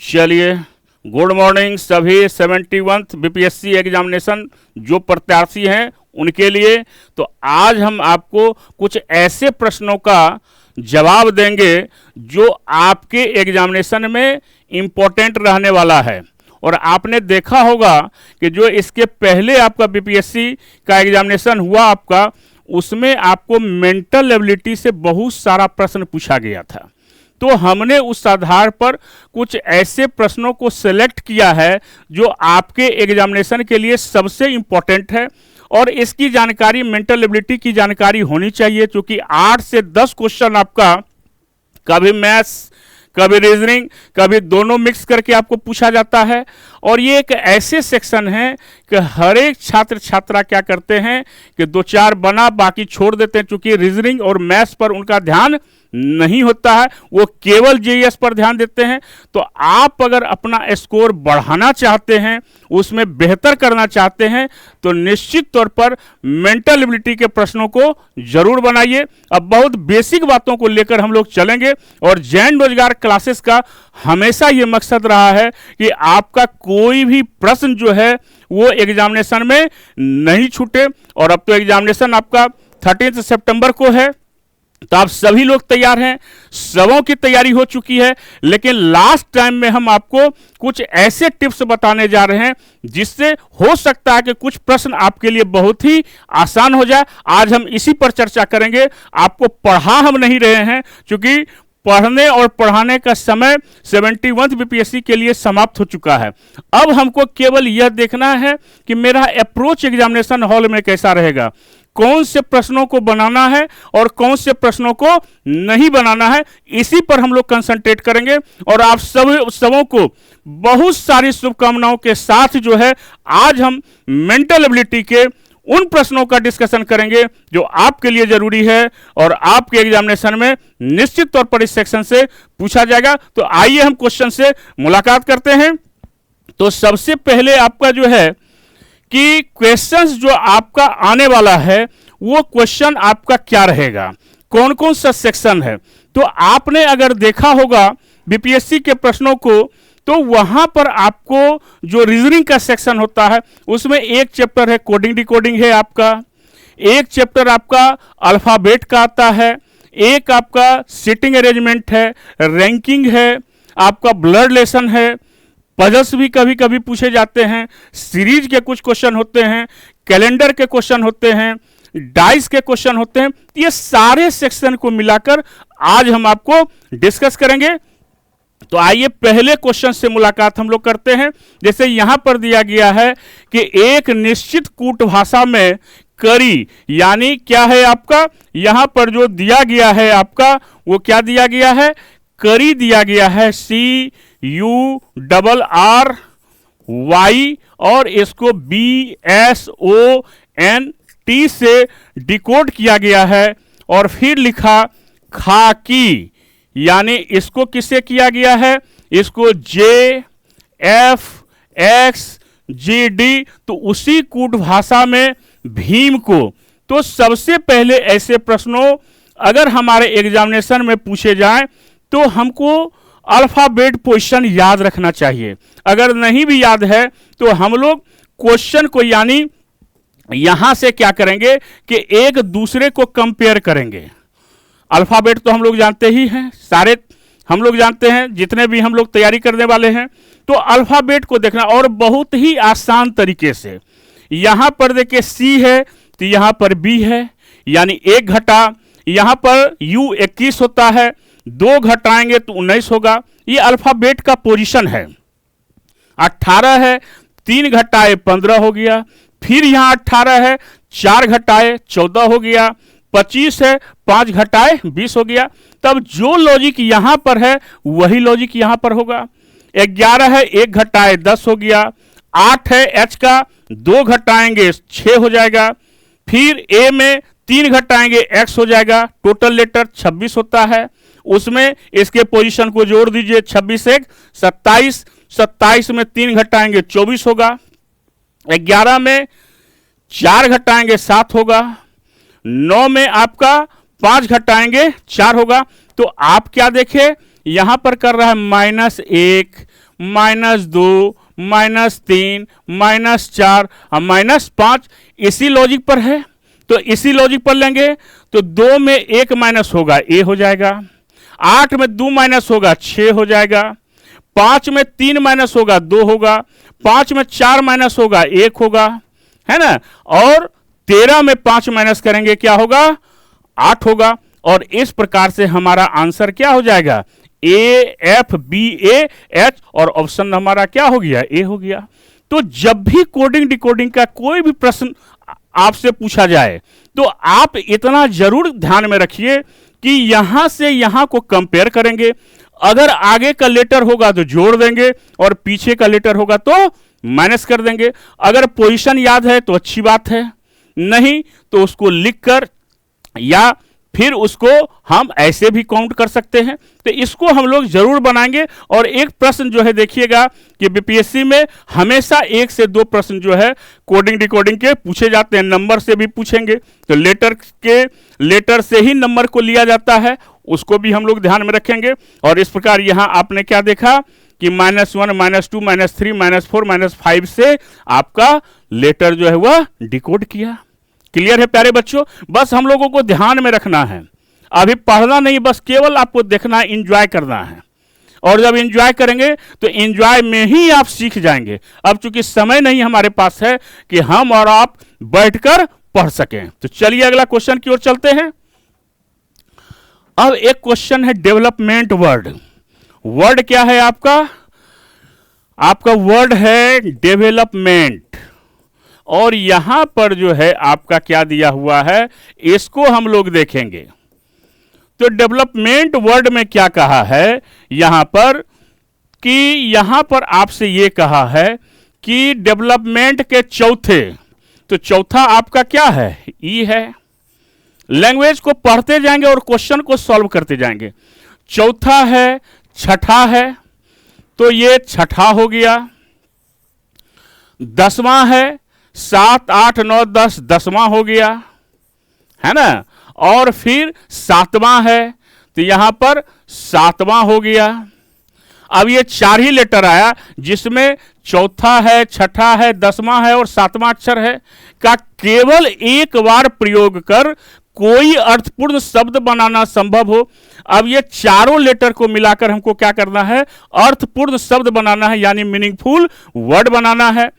चलिए, good morning सभी 71th BPSC examination जो प्रत्याशी हैं उनके लिए। तो आज हम आपको कुछ ऐसे प्रश्नों का जवाब देंगे जो आपके एग्जामिनेशन में इम्पोर्टेंट रहने वाला है। और आपने देखा होगा कि जो इसके पहले आपका बीपीएससी का एग्जामिनेशन हुआ आपका, उसमें आपको मेंटल एबिलिटी से बहुत सारा प्रश्न पूछा गया था। तो हमने उस आधार पर कुछ ऐसे प्रश्नों को सेलेक्ट किया है जो आपके एग्जामिनेशन के लिए सबसे इम्पोर्टेंट है। और इसकी जानकारी, मेंटल एबिलिटी की जानकारी होनी चाहिए, क्योंकि 8 से 10 क्वेश्चन आपका कभी मैथ्स, कभी रीजनिंग, कभी दोनों मिक्स करके आपको पूछा जाता है। और ये एक ऐसे सेक्शन है कि हर एक छात्र छात्रा क्या करते हैं कि 2-4 बना बाकी छोड़ देते हैं, क्योंकि रीजनिंग और मैथ्स पर उनका ध्यान नहीं होता है, वो केवल जीएस पर ध्यान देते हैं। तो आप अगर अपना स्कोर बढ़ाना चाहते हैं, उसमें बेहतर करना चाहते हैं, तो निश्चित तौर पर मेंटल एबिलिटी के प्रश्नों को जरूर बनाइए। अब बहुत बेसिक बातों को लेकर हम लोग चलेंगे। और जैन रोजगार क्लासेस का हमेशा ये मकसद रहा है कि आपका कोई भी प्रश्न जो है वो एग्जामिनेशन में नहीं छूटे। और अब तो एग्जामिनेशन आपका 13 सितंबर को है, तो आप सभी लोग तैयार हैं, सबों की तैयारी हो चुकी है। लेकिन लास्ट टाइम में हम आपको कुछ ऐसे टिप्स बताने जा रहे हैं जिससे हो सकता है कि कुछ प्रश्न आपके लिए बहुत ही आसान हो जाए। आज हम इसी पर चर्चा करेंगे। आपको पढ़ा हम नहीं रहे हैं, क्योंकि पढ़ने और पढ़ाने का समय 71th बीपीएससी के लिए समाप्त हो चुका है। अब हमको केवल यह देखना है कि मेरा अप्रोच एग्जामिनेशन हॉल में कैसा रहेगा, कौन से प्रश्नों को बनाना है और कौन से प्रश्नों को नहीं बनाना है। इसी पर हम लोग कंसंट्रेट करेंगे। और आप सबों को बहुत सारी शुभकामनाओं के साथ जो है आज हम मेंटल एबिलिटी के उन प्रश्नों का डिस्कशन करेंगे जो आपके लिए जरूरी है और आपके एग्जामिनेशन में निश्चित तौर पर इस सेक्शन से पूछा जाएगा। तो आइए हम क्वेश्चन से मुलाकात करते हैं। तो सबसे पहले आपका जो है कि क्वेश्चंस जो आपका आने वाला है वो क्वेश्चन आपका क्या रहेगा, कौन कौन सा सेक्शन है। तो आपने अगर देखा होगा बीपीएससी के प्रश्नों को, तो वहां पर आपको जो रीजनिंग का सेक्शन होता है उसमें एक चैप्टर है कोडिंग डिकोडिंग है आपका, एक चैप्टर आपका अल्फाबेट का आता है, एक आपका सिटिंग अरेंजमेंट है, रैंकिंग है, आपका ब्लड लेसन है, पजल्स भी कभी कभी पूछे जाते हैं, सीरीज के कुछ क्वेश्चन होते हैं, कैलेंडर के क्वेश्चन होते हैं, डाइस के क्वेश्चन होते हैं। ये सारे सेक्शन को मिलाकर आज हम आपको डिस्कस करेंगे। तो आइए पहले क्वेश्चन से मुलाकात हम लोग करते हैं। जैसे यहां पर दिया गया है कि एक निश्चित कूट भाषा में करी, यानी क्या है आपका, यहां पर जो दिया गया है आपका वो क्या दिया गया है, करी दिया गया है, CURRY, और इसको BSONT से डिकोड किया गया है। और फिर लिखा खाकी, यानी इसको किससे किया गया है, इसको JFXGD, तो उसी कूट भाषा में भीम को। तो सबसे पहले ऐसे प्रश्नों अगर हमारे एग्जामिनेशन में पूछे जाएं तो हमको अल्फाबेट पोजीशन याद रखना चाहिए। अगर नहीं भी याद है तो हम लोग क्वेश्चन को, यानी यहां से क्या करेंगे कि एक दूसरे को कंपेयर करेंगे। अल्फाबेट तो हम लोग जानते ही हैं, सारे हम लोग जानते हैं जितने भी हम लोग तैयारी करने वाले हैं। तो अल्फाबेट को देखना और बहुत ही आसान तरीके से, यहां पर देखिए C है तो यहां पर B है, यानी 1 घटा, यहां पर U 21 होता है, 2 घटाएंगे तो 19 होगा। ये अल्फाबेट का पोजीशन है। 18 है, 3 घटाए 15 हो गया। फिर यहां 18 है, 4 घटाए 14 हो गया। 25 है, 5 घटाए 20 हो गया। तब जो लॉजिक यहां पर है वही लॉजिक यहां पर होगा। 11 है, 1 घटाए 10 हो गया। 8 है, H का 2 घटाएंगे 6 हो जाएगा। फिर A में 3 घटाएंगे X हो जाएगा। टोटल लेटर 26 होता है, उसमें इसके पोजीशन को जोड़ दीजिए, 26 1 27, 27 में 3 घटाएंगे 24 होगा। 11 में 4 घटाएंगे 7 होगा। 9 में आपका 5 घटाएंगे 4 होगा। तो आप क्या देखें, यहां पर कर रहा है -1 -2, -3, -4 और -5 इसी लॉजिक पर है। तो इसी लॉजिक पर लेंगे तो 2 में 1 माइनस होगा, ए हो जाएगा। 8 में 2 माइनस होगा, 6 हो जाएगा। 5 में 3 माइनस होगा, 2 होगा। 5 में 4 माइनस होगा, 1 होगा, है ना। और 13 में 5 माइनस करेंगे, क्या होगा, 8 होगा। और इस प्रकार से हमारा आंसर क्या हो जाएगा, A F B A H, और ऑप्शन हमारा क्या हो गया, ए हो गया। तो जब भी कोडिंग डिकोडिंग का कोई भी प्रश्न आपसे पूछा जाए तो आप इतना जरूर ध्यान में रखिए कि यहां से यहां को कंपेयर करेंगे। अगर आगे का लेटर होगा तो जोड़ देंगे और पीछे का लेटर होगा तो माइनस कर देंगे। अगर पोजीशन याद है तो अच्छी बात है, नहीं तो उसको लिखकर या फिर उसको हम ऐसे भी काउंट कर सकते हैं। तो इसको हम लोग जरूर बनाएंगे। और एक प्रश्न जो है देखिएगा कि बीपीएससी में हमेशा 1 से 2 प्रश्न जो है कोडिंग डिकोडिंग के पूछे जाते हैं, नंबर से भी पूछेंगे। तो लेटर से ही नंबर को लिया जाता है, उसको भी हम लोग ध्यान में रखेंगे। और इस प्रकार यहां आपने क्या देखा कि -1, -2, -3, -4, -5 से आपका लेटर जो है वह डिकोड किया। क्लियर है प्यारे बच्चों, बस हम लोगों को ध्यान में रखना है, अभी पढ़ना नहीं, बस केवल आपको देखना है, इंजॉय करना है। और जब इंजॉय करेंगे तो इंजॉय में ही आप सीख जाएंगे। अब चूंकि समय नहीं हमारे पास है कि हम और आप बैठकर पढ़ सकें, तो चलिए अगला क्वेश्चन की ओर चलते हैं। अब एक क्वेश्चन है डेवलपमेंट वर्ड। वर्ड क्या है आपका वर्ड है डेवलपमेंट। और यहां पर जो है आपका क्या दिया हुआ है, इसको हम लोग देखेंगे। तो डेवलपमेंट वर्ड में क्या कहा है यहां पर, कि यहां पर आपसे ये कहा है कि डेवलपमेंट के चौथे, तो चौथा आपका क्या है, ई है। लैंग्वेज को पढ़ते जाएंगे और क्वेश्चन को सॉल्व करते जाएंगे। चौथा है, छठा है, तो ये छठा हो गया। 10वां है, 7, 8, 9, 10, 10वां हो गया, है ना। और फिर 7वां है, तो यहां पर 7वां हो गया। अब ये 4 ही लेटर आया, जिसमें चौथा है, छठा है, 10वां है और 7वां अक्षर है, का केवल एक बार प्रयोग कर कोई अर्थपूर्ण शब्द बनाना संभव हो। अब ये चारों लेटर को मिलाकर हमको क्या करना है, अर्थपूर्ण शब्द बनाना है, यानी मीनिंगफुल वर्ड बनाना है।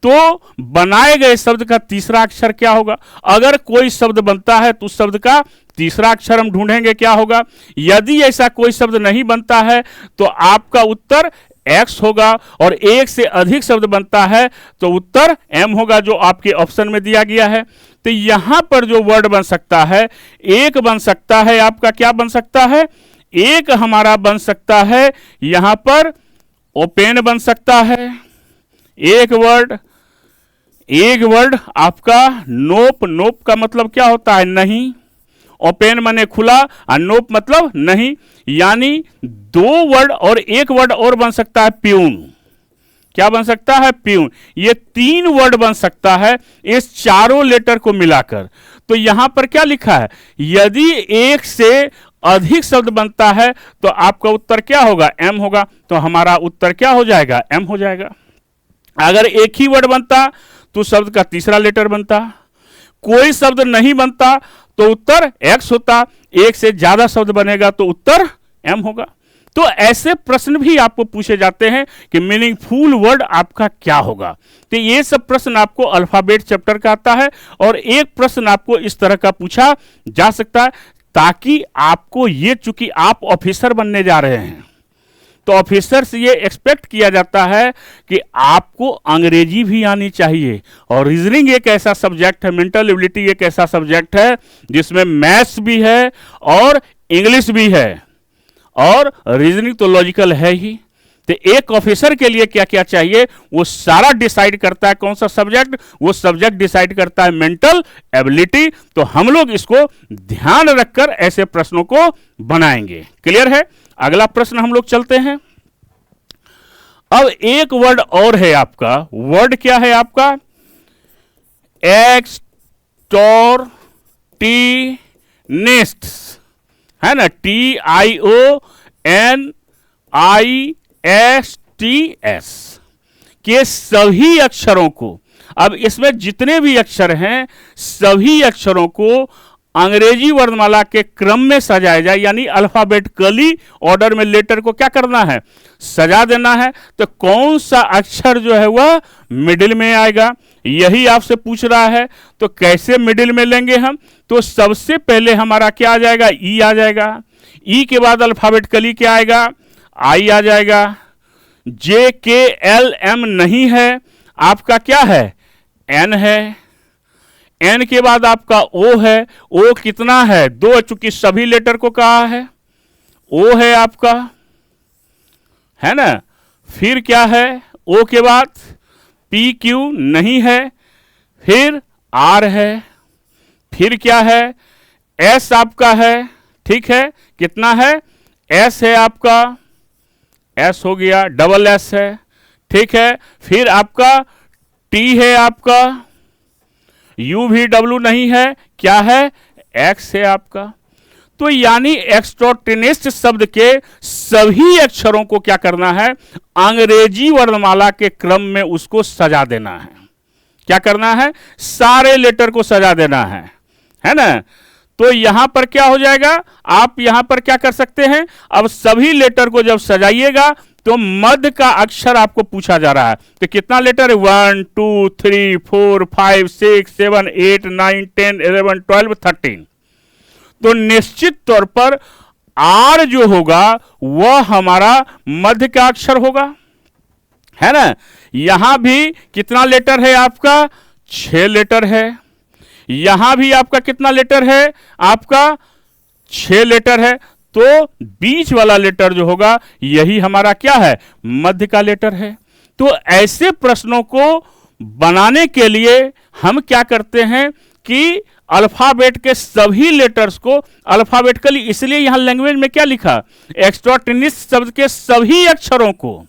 तो बनाए गए शब्द का तीसरा अक्षर क्या होगा, अगर कोई शब्द बनता है तो उस शब्द का तीसरा अक्षर हम ढूंढेंगे क्या होगा। यदि ऐसा कोई शब्द नहीं बनता है तो आपका उत्तर एक्स होगा, और एक से अधिक शब्द बनता है तो उत्तर एम होगा, जो आपके ऑप्शन में दिया गया है। तो यहां पर जो वर्ड बन सकता है, एक बन सकता है आपका, क्या बन सकता है, एक हमारा बन सकता है यहां पर ओपन बन सकता है। एक वर्ड आपका नोप। नोप का मतलब क्या होता है, नहीं। ओपन माने खुला और नोप मतलब नहीं, यानी 2 वर्ड और एक वर्ड और बन सकता है प्यून। क्या बन सकता है, प्यून। ये 3 वर्ड बन सकता है इस चारों लेटर को मिलाकर। तो यहां पर क्या लिखा है, यदि एक से अधिक शब्द बनता है तो आपका उत्तर क्या होगा, एम होगा। तो हमारा उत्तर क्या हो जाएगा, एम हो जाएगा। अगर एक ही वर्ड बनता तो शब्द का तीसरा लेटर बनता, कोई शब्द नहीं बनता तो उत्तर एक्स होता, एक से ज्यादा शब्द बनेगा तो उत्तर एम होगा। तो ऐसे प्रश्न भी आपको पूछे जाते हैं कि मीनिंगफुल वर्ड आपका क्या होगा। तो ये सब प्रश्न आपको अल्फाबेट चैप्टर का आता है, और एक प्रश्न आपको इस तरह का पूछा जा सकता है, ताकि आपको ये, चूंकि आप ऑफिसर बनने जा रहे हैं तो ऑफिसर से ये एक्सपेक्ट किया जाता है कि आपको अंग्रेजी भी आनी चाहिए। और रीजनिंग एक ऐसा सब्जेक्ट है, मेंटल एबिलिटी एक ऐसा सब्जेक्ट है जिसमें मैथ्स भी है और इंग्लिश भी है, और रीजनिंग तो लॉजिकल है ही। तो एक ऑफिसर के लिए क्या क्या चाहिए वो सारा डिसाइड करता है कौन सा सब्जेक्ट, वो सब्जेक्ट डिसाइड करता है मेंटल एबिलिटी। तो हम लोग इसको ध्यान रखकर ऐसे प्रश्नों को बनाएंगे। क्लियर है। अगला प्रश्न हम लोग चलते हैं। अब एक वर्ड और है आपका, वर्ड क्या है आपका, एक्सटोर्टिनिस्ट, है ना, TIONIST, STS के सभी अक्षरों को, अब इसमें जितने भी अक्षर हैं सभी अक्षरों को अंग्रेजी वर्णमाला के क्रम में सजाया जाए, यानी अल्फाबेटिकली ऑर्डर में लेटर को क्या करना है, सजा देना है। तो कौन सा अक्षर जो है वह मिडिल में आएगा, यही आपसे पूछ रहा है। तो कैसे मिडिल में लेंगे हम, तो सबसे पहले हमारा क्या आ जाएगा, ई आ जाएगा। ई के बाद अल्फाबेटिकली क्या आएगा, आई आ जाएगा। जे के एल एम नहीं है, आपका क्या है, एन है। एन के बाद आपका ओ है, ओ कितना है, 2, चूंकि सभी लेटर को कहा है, ओ है आपका, है ना। फिर क्या है, ओ के बाद पी क्यू नहीं है, फिर आर है, फिर क्या है, एस आपका है, ठीक है, कितना है, एस है आपका, एस हो गया, डबल एस है, ठीक है। फिर आपका टी है आपका, यू भी डब्ल्यू नहीं है, क्या है, एक्स है आपका। तो यानी एक्सट्रोटिनिस्ट शब्द के सभी अक्षरों को क्या करना है, अंग्रेजी वर्णमाला के क्रम में उसको सजा देना है। क्या करना है, सारे लेटर को सजा देना है ना। तो यहां पर क्या हो जाएगा, आप यहां पर क्या कर सकते हैं, अब सभी लेटर को जब सजाइएगा तो मध्य का अक्षर आपको पूछा जा रहा है। तो कितना लेटर है, 1 2 3 4 5 6 7 8 9 10 11 12 13। तो निश्चित तौर पर आर जो होगा वह हमारा मध्य का अक्षर होगा, है ना। यहां भी कितना लेटर है आपका, 6 लेटर है। यहां भी आपका कितना लेटर है, आपका 6 लेटर है। तो बीच वाला लेटर जो होगा यही हमारा क्या है, मध्य का लेटर है। तो ऐसे प्रश्नों को बनाने के लिए हम क्या करते हैं कि अल्फाबेट के सभी लेटर्स को अल्फाबेटिकली, इसलिए यहां लैंग्वेज में क्या लिखा, एक्सट्रोटिनिस्ट शब्द के सभी अक्षरों को।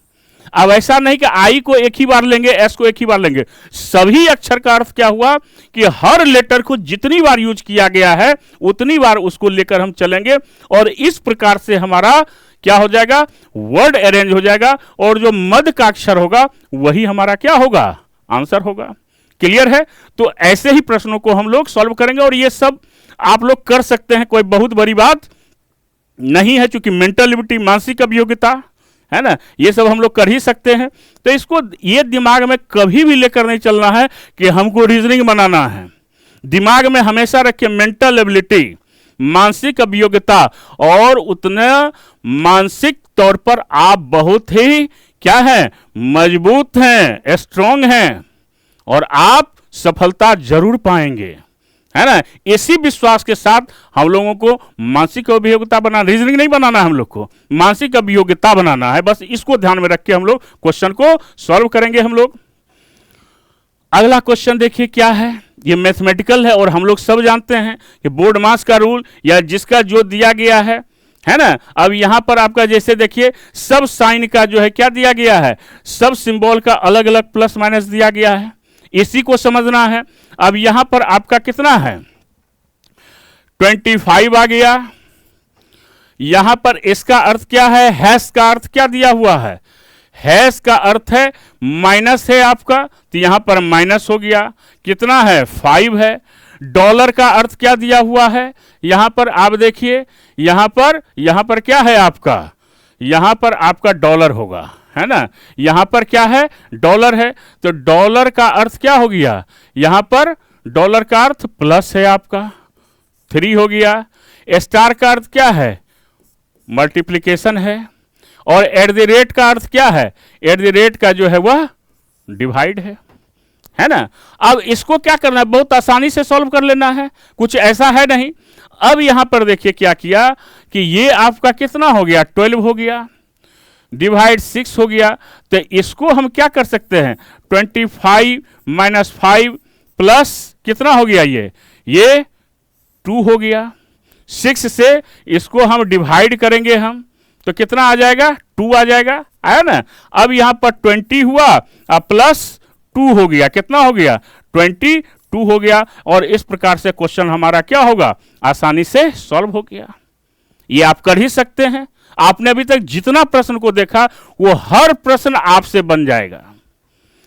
अब ऐसा नहीं कि आई को एक ही बार लेंगे, एस को एक ही बार लेंगे, सभी अक्षर का अर्थ क्या हुआ कि हर लेटर को जितनी बार यूज किया गया है उतनी बार उसको लेकर हम चलेंगे, और इस प्रकार से हमारा क्या हो जाएगा, वर्ड अरेंज हो जाएगा, और जो मध्य का अक्षर होगा वही हमारा क्या होगा, आंसर होगा। क्लियर है। तो ऐसे ही प्रश्नों को हम लोग सॉल्व करेंगे, और ये सब आप लोग कर सकते हैं, कोई बहुत बड़ी बात नहीं है, क्योंकि मेंटल एबिलिटी, मानसिक अभियोग्यता, है ना, ये सब हम लोग कर ही सकते हैं। तो इसको ये दिमाग में कभी भी लेकर नहीं चलना है कि हमको रीजनिंग बनाना है। दिमाग में हमेशा रखिए मेंटल एबिलिटी, मानसिक अभियोग्यता, और उतना मानसिक तौर पर आप बहुत ही क्या है, मजबूत हैं, स्ट्रांग हैं, और आप सफलता जरूर पाएंगे, है ना। इसी विश्वास के साथ हम लोगों को मानसिक अभियोग्यता बनाना, रीजनिंग नहीं बनाना है, हम लोग को मानसिक अभियोग्यता बनाना है। बस इसको ध्यान में रख के हम लोग क्वेश्चन को सॉल्व करेंगे हम लोग। अगला क्वेश्चन देखिए क्या है, ये मैथमेटिकल है, और हम लोग सब जानते हैं कि बोर्ड मास का रूल या जिसका जो दिया गया है ना। अब यहां पर आपका जैसे देखिए सब साइन का जो है क्या दिया गया है, सब सिंबल का अलग अलग प्लस माइनस दिया गया है, इसी को समझना है। अब यहां पर आपका कितना है, 25 आ गया। यहां पर इसका अर्थ क्या है, हैश का अर्थ क्या दिया हुआ है, हैश का अर्थ है माइनस है आपका, तो यहां पर माइनस हो गया। कितना है, 5 है। डॉलर का अर्थ क्या दिया हुआ है, यहां पर आप देखिए, यहां पर क्या है आपका, यहां पर आपका डॉलर होगा, है ना। यहां पर क्या है, डॉलर है, तो डॉलर का अर्थ क्या हो गया, यहां पर डॉलर का अर्थ प्लस है आपका, 3 हो गया। स्टार का अर्थ क्या है, मल्टीप्लिकेशन है, और एट द रेट का अर्थ क्या है, एट द रेट का जो है वह डिवाइड है ना। अब इसको क्या करना है, बहुत आसानी से सॉल्व कर लेना है, कुछ ऐसा है नहीं। अब यहां पर देखिए क्या किया कि ये आपका कितना हो गया, 12 हो गया, डिवाइड 6 हो गया। तो इसको हम क्या कर सकते हैं, 25 माइनस 5 प्लस कितना हो गया, ये 2 हो गया। 6 से इसको हम डिवाइड करेंगे हम, तो कितना आ जाएगा, 2 आ जाएगा, आया ना। अब यहां पर 20 हुआ और प्लस 2 हो गया, कितना हो गया, 22 हो गया। और इस प्रकार से क्वेश्चन हमारा क्या होगा, आसानी से सॉल्व हो गया। ये आप कर ही सकते हैं। आपने अभी तक जितना प्रश्न को देखा वो हर प्रश्न आपसे बन जाएगा।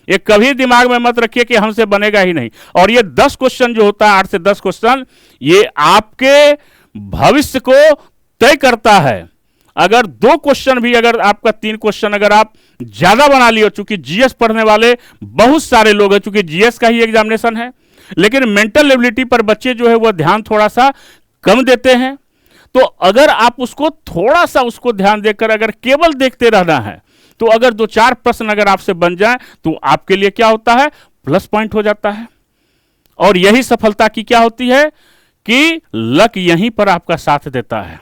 ये कभी दिमाग में मत रखिए कि हमसे बनेगा ही नहीं। और ये 10 क्वेश्चन जो होता है, 8 से 10 क्वेश्चन, ये आपके भविष्य को तय करता है। अगर 2 क्वेश्चन भी, अगर आपका 3 क्वेश्चन अगर आप ज्यादा बना लियो, चूंकि जीएस पढ़ने वाले बहुत सारे लोग हैं, चूंकि जीएस का ही एग्जामिनेशन है, लेकिन मेंटल एबिलिटी पर बच्चे जो है वो ध्यान थोड़ा सा कम देते हैं। तो अगर आप उसको थोड़ा सा उसको ध्यान देकर अगर केवल देखते रहना है, तो अगर 2-4 प्रश्न अगर आपसे बन जाए तो आपके लिए क्या होता है, प्लस पॉइंट हो जाता है। और यही सफलता की क्या होती है कि लक यहीं पर आपका साथ देता है।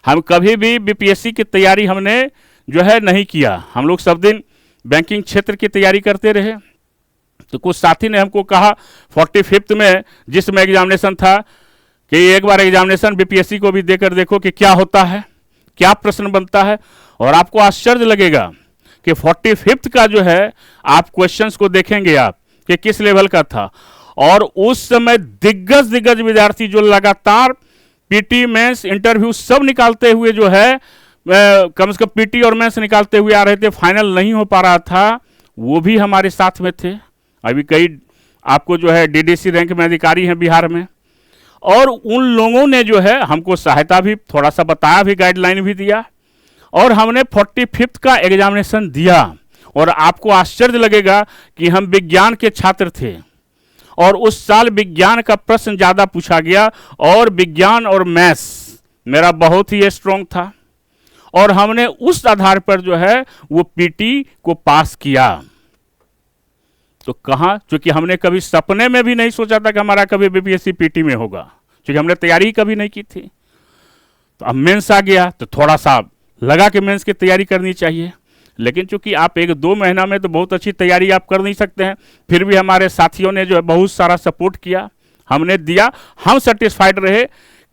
हम कभी भी बीपीएससी की तैयारी हमने जो है नहीं किया। हम लोग सब दिन बैंकिंग क्षेत्र की तैयारी करते रहे। तो कुछ साथी ने हमको कहा 45th में जिसमें एग्जामिनेशन था कि एक बार एग्जामिनेशन बीपीएससी को भी देकर देखो कि क्या होता है, क्या प्रश्न बनता है। और आपको आश्चर्य लगेगा कि 45th का जो है आप क्वेश्चंस को देखेंगे आप कि किस लेवल का था। और उस समय दिग्गज विद्यार्थी जो लगातार पीटी मेंस इंटरव्यू सब निकालते हुए जो है कम से कम पीटी और मेंस निकालते हुए आ रहे थे, फाइनल नहीं हो पा रहा था, वो भी हमारे साथ में थे। अभी कई आपको जो है डीडीसी रैंक में अधिकारी हैं बिहार में, और उन लोगों ने जो है हमको सहायता भी थोड़ा सा बताया भी, गाइडलाइन भी दिया, और हमने 45th का एग्जामिनेशन दिया। और आपको आश्चर्य लगेगा कि हम विज्ञान के छात्र थे और उस साल विज्ञान का प्रश्न ज़्यादा पूछा गया, और विज्ञान और मैथ्स मेरा बहुत ही स्ट्रॉन्ग था, और हमने उस आधार पर जो है वो पीटी को पास किया। तो कहाँ, क्योंकि हमने कभी सपने में भी नहीं सोचा था कि हमारा कभी बीपीएससी पीटी में होगा, क्योंकि हमने तैयारी ही कभी नहीं की थी। तो अब मेंस आ गया तो थोड़ा सा लगा कि मेंस की तैयारी करनी चाहिए, लेकिन चूंकि आप 1-2 महीना में तो बहुत अच्छी तैयारी आप कर नहीं सकते हैं। फिर भी हमारे साथियों ने जो है बहुत सारा सपोर्ट किया, हमने दिया, हम सेटिस्फाइड रहे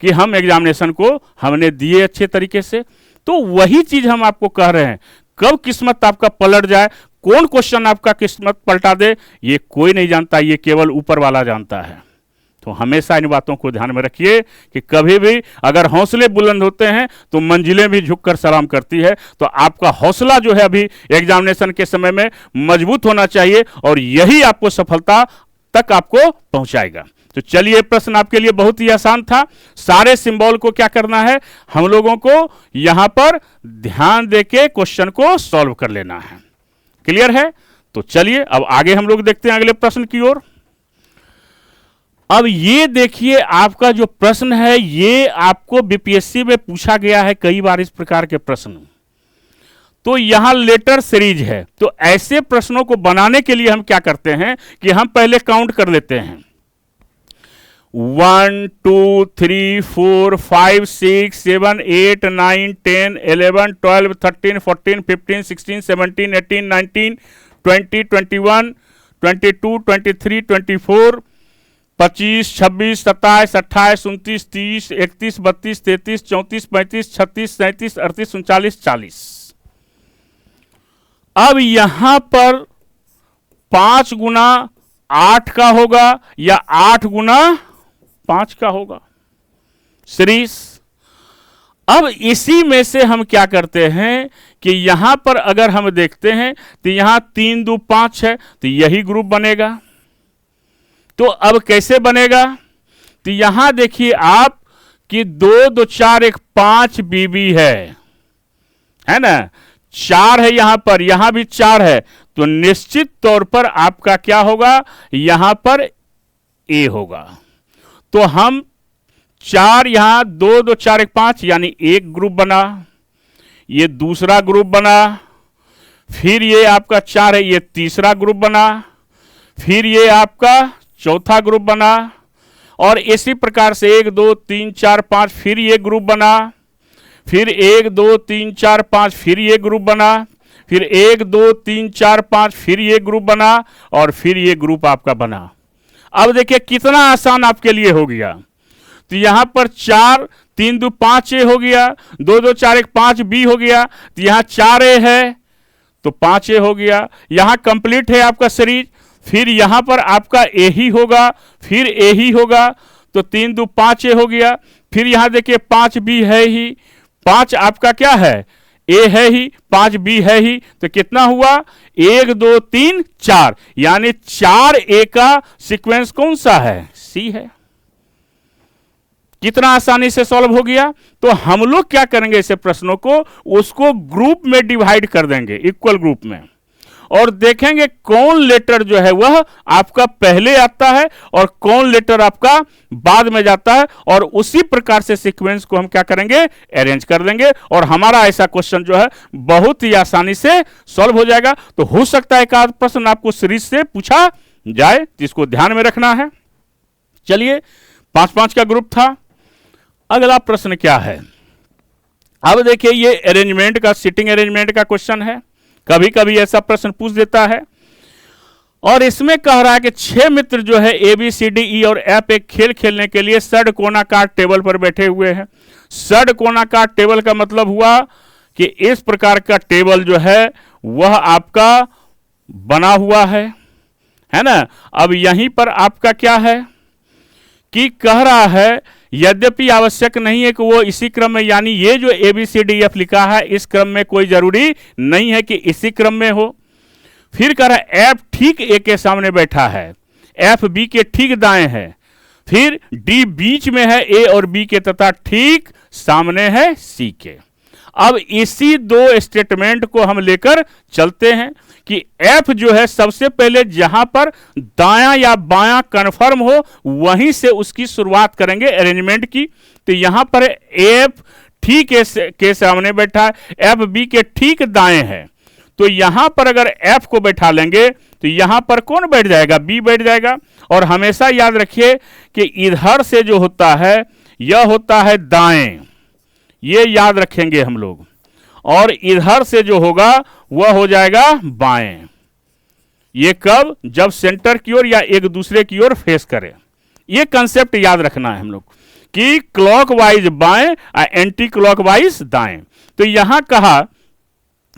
कि हम एग्जामिनेशन को हमने दिए अच्छे तरीके से। तो वही चीज़ हम आपको कह रहे हैं, कब किस्मत आपका पलट जाए, कौन क्वेश्चन आपका किस्मत पलटा दे, ये कोई नहीं जानता, ये केवल ऊपर वाला जानता है। तो हमेशा इन बातों को ध्यान में रखिए कि कभी भी अगर हौसले बुलंद होते हैं तो मंजिलें भी झुककर सलाम करती है। तो आपका हौसला जो है अभी एग्जामिनेशन के समय में मजबूत होना चाहिए, और यही आपको सफलता तक आपको पहुंचाएगा। तो चलिए, प्रश्न आपके लिए बहुत ही आसान था। सारे सिंबल को क्या करना है, हम लोगों को यहां पर ध्यान देके क्वेश्चन को सॉल्व कर लेना है। क्लियर है? तो चलिए अब आगे हम लोग देखते हैं अगले प्रश्न की ओर। अब ये देखिए, आपका जो प्रश्न है ये आपको बीपीएससी में पूछा गया है कई बार इस प्रकार के प्रश्न। तो यहां लेटर सीरीज है, तो ऐसे प्रश्नों को बनाने के लिए हम क्या करते हैं कि हम पहले काउंट कर लेते हैं। 1 2 3 4 5 6 7 8 9 10 11 12 13 14 15 16 17 18 19 20 21 22 23 24 25 26 27 28 29 30 31 32 33 34 35 36 37 38 39 40। अब यहां पर 5 गुना 8 का होगा या 8 गुना 5 का होगा सीरीज। अब इसी में से हम क्या करते हैं कि यहां पर अगर हम देखते हैं तो यहां 3 2 5 है, तो यही ग्रुप बनेगा। तो अब कैसे बनेगा, तो यहां देखिए आप कि 2 2 4 1 5 बीबी है ना, 4 है यहां पर, यहां भी 4 है, तो निश्चित तौर पर आपका क्या होगा, यहां पर ए होगा। तो हम 4 यहां 2 2 4 1 5 यानी एक ग्रुप बना, ये दूसरा ग्रुप बना, फिर ये आपका 4 है, ये तीसरा ग्रुप बना, फिर ये आपका चौथा ग्रुप बना, और इसी प्रकार से 1 2 3 4 5 फिर ये ग्रुप बना, फिर 1 2 3 4 5 फिर ये ग्रुप बना, फिर 1 2 3 4 5 फिर ये ग्रुप बना, और फिर ये ग्रुप आपका बना। अब देखिए कितना आसान आपके लिए हो गया। तो यहां पर 4 3 2 5 ए हो गया, 2 2 4 1 5 बी हो गया, तो यहां 4 ए है तो 5 ए हो गया। यहां कंप्लीट है आपका सीरीज, फिर यहां पर आपका ए ही होगा, फिर ए ही होगा, तो 3 2 5 ए हो गया। फिर यहां देखिए 5 बी है ही, 5 आपका क्या है, ए है ही, 5 बी है ही, तो कितना हुआ 1 2 3 4, यानी 4 ए का सीक्वेंस कौन सा है, सी है। कितना आसानी से सॉल्व हो गया। तो हम लोग क्या करेंगे, ऐसे प्रश्नों को उसको ग्रुप में डिवाइड कर देंगे, इक्वल ग्रुप में, और देखेंगे कौन लेटर जो है वह आपका पहले आता है और कौन लेटर आपका बाद में जाता है, और उसी प्रकार से सीक्वेंस को हम क्या करेंगे, अरेंज कर देंगे, और हमारा ऐसा क्वेश्चन जो है बहुत ही आसानी से सॉल्व हो जाएगा। तो हो सकता है एक आध प्रश्न आपको सीरीज से पूछा जाए, जिसको ध्यान में रखना है। चलिए 5-5 का ग्रुप था। अगला प्रश्न क्या है, अब देखिए ये अरेंजमेंट का, सिटिंग अरेंजमेंट का क्वेश्चन है। कभी कभी ऐसा प्रश्न पूछ देता है, और इसमें कह रहा है कि 6 मित्र जो है ए बी सी डी ई और एफ एक खेल खेलने के लिए षटकोणाकार टेबल पर बैठे हुए हैं। षटकोणाकार टेबल का मतलब हुआ कि इस प्रकार का टेबल जो है वह आपका बना हुआ है ना। अब यहीं पर आपका क्या है कि कह रहा है, यद्यपि आवश्यक नहीं है कि वो इसी क्रम में, यानी ये जो A B C D F लिखा है इस क्रम में कोई जरूरी नहीं है कि इसी क्रम में हो। फिर कह रहा है एफ ठीक ए के सामने बैठा है, एफ बी के ठीक दाएं है, फिर डी बीच में है ए और बी के तथा ठीक सामने है सी के। अब इसी 2 स्टेटमेंट को हम लेकर चलते हैं कि एफ जो है सबसे पहले जहां पर दायां या बायां कन्फर्म हो वहीं से उसकी शुरुआत करेंगे अरेंजमेंट की। तो यहां पर एफ ठीक के सामने बैठा है, एफ बी के ठीक दाएं है, तो यहां पर अगर एफ को बैठा लेंगे तो यहां पर कौन बैठ जाएगा, बी बैठ जाएगा। और हमेशा याद रखिए कि इधर से जो होता है यह होता है दाएं, ये याद रखेंगे हम लोग, और इधर से जो होगा वह हो जाएगा बाएं। ये कब, जब सेंटर की ओर या एक दूसरे की ओर फेस करे। ये कंसेप्ट याद रखना है हम लोग कि क्लॉकवाइज बाएं और एंटी क्लॉकवाइज दाएं। तो यहां कहा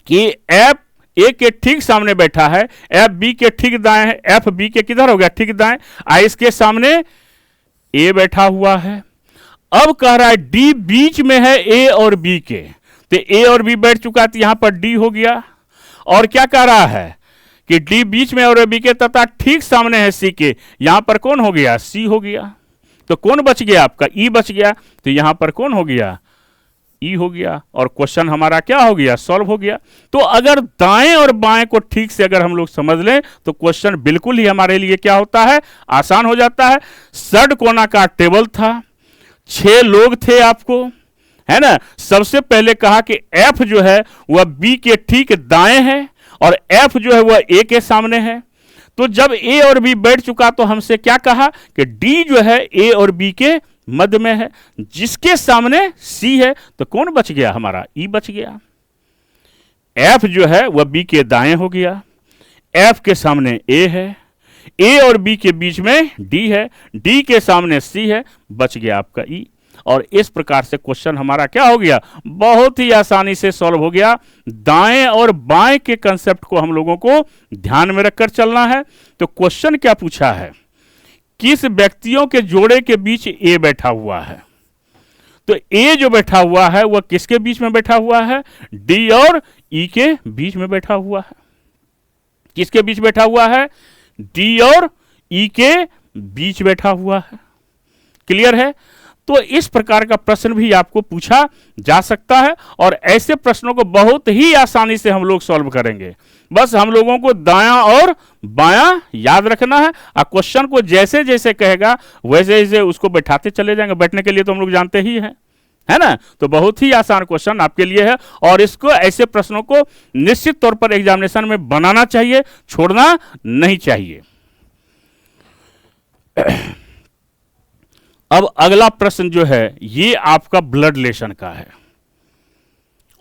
कि एफ ए के ठीक सामने बैठा है, एफ बी के ठीक दाएं है, एफ बी के किधर हो गया, ठीक दाएं, इसके सामने ए बैठा हुआ है। अब कह रहा है डी बीच में है ए और बी के, तो ए और बी बैठ चुका, तो यहां पर डी हो गया। और क्या कह रहा है कि डी बीच में और बी के तथा ठीक सामने है सी के, यहां पर कौन हो गया, सी हो गया। तो कौन बच गया आपका, ई बच गया, तो यहां पर कौन हो गया, ई हो गया, और क्वेश्चन हमारा क्या हो गया, सॉल्व हो गया। तो अगर दाएं और बाएं को ठीक से अगर हम लोग समझ लें तो क्वेश्चन बिल्कुल ही हमारे लिए क्या होता है, आसान हो जाता है। षटकोना का टेबल था, 6 लोग थे आपको, है ना। सबसे पहले कहा कि एफ जो है वह बी के ठीक दाएं है और एफ जो है वह ए के सामने है। तो जब ए और बी बैठ चुका तो हमसे क्या कहा कि डी जो है ए और बी के मध्य में है, जिसके सामने सी है, तो कौन बच गया हमारा, ई बच गया। एफ जो है वह बी के दाएं हो गया, एफ के सामने ए है, ए और बी के बीच में डी है, डी के सामने सी है, बच गया आपका ई। और इस प्रकार से क्वेश्चन हमारा क्या हो गया, बहुत ही आसानी से सॉल्व हो गया। दाएं और बाएं के कंसेप्ट को हम लोगों को ध्यान में रखकर चलना है। तो क्वेश्चन क्या पूछा है, किस व्यक्तियों के जोड़े के बीच ए बैठा हुआ है। तो ए जो बैठा हुआ है वह किसके बीच में बैठा हुआ है, डी और ई के बीच में बैठा हुआ है। किसके बीच बैठा हुआ है, डी और ई के बीच बैठा हुआ है। क्लियर है। तो इस प्रकार का प्रश्न भी आपको पूछा जा सकता है, और ऐसे प्रश्नों को बहुत ही आसानी से हम लोग सॉल्व करेंगे। बस हम लोगों को दायां और बायां याद रखना है, और क्वेश्चन को जैसे जैसे कहेगा वैसे वैसे उसको बैठाते चले जाएंगे। बैठने के लिए तो हम लोग जानते ही हैं, है ना। तो बहुत ही आसान क्वेश्चन आपके लिए है, और इसको, ऐसे प्रश्नों को निश्चित तौर पर एग्जामिनेशन में बनाना चाहिए, छोड़ना नहीं चाहिए। अब अगला प्रश्न जो है ये आपका ब्लड रिलेशन का है,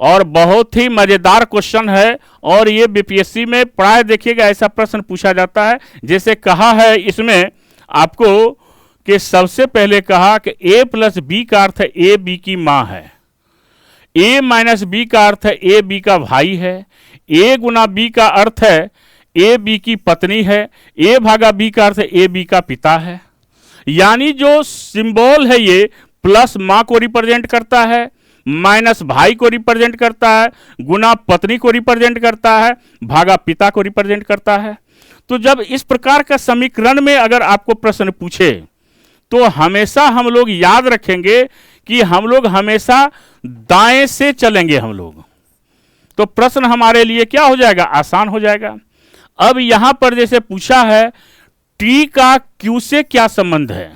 और बहुत ही मजेदार क्वेश्चन है। और ये बीपीएससी में प्राय देखिएगा ऐसा प्रश्न पूछा जाता है। जैसे कहा है इसमें आपको कि सबसे पहले कहा कि ए प्लस बी का अर्थ है ए बी की मां है, ए माइनस बी का अर्थ है ए बी का भाई है, ए गुना बी का अर्थ है ए बी की पत्नी है, ए भागा बी का अर्थ है ए बी का पिता है। यानी जो सिंबल है ये प्लस मां को रिप्रेजेंट करता है, माइनस भाई को रिप्रेजेंट करता है, गुना पत्नी को रिप्रेजेंट करता है, भागा पिता को रिप्रेजेंट करता है। तो जब इस प्रकार का समीकरण में अगर आपको प्रश्न पूछे तो हमेशा हम लोग याद रखेंगे कि हम लोग हमेशा दाएं से चलेंगे हम लोग, तो प्रश्न हमारे लिए क्या हो जाएगा, आसान हो जाएगा। अब यहां पर जैसे पूछा है टी का क्यू से क्या संबंध है,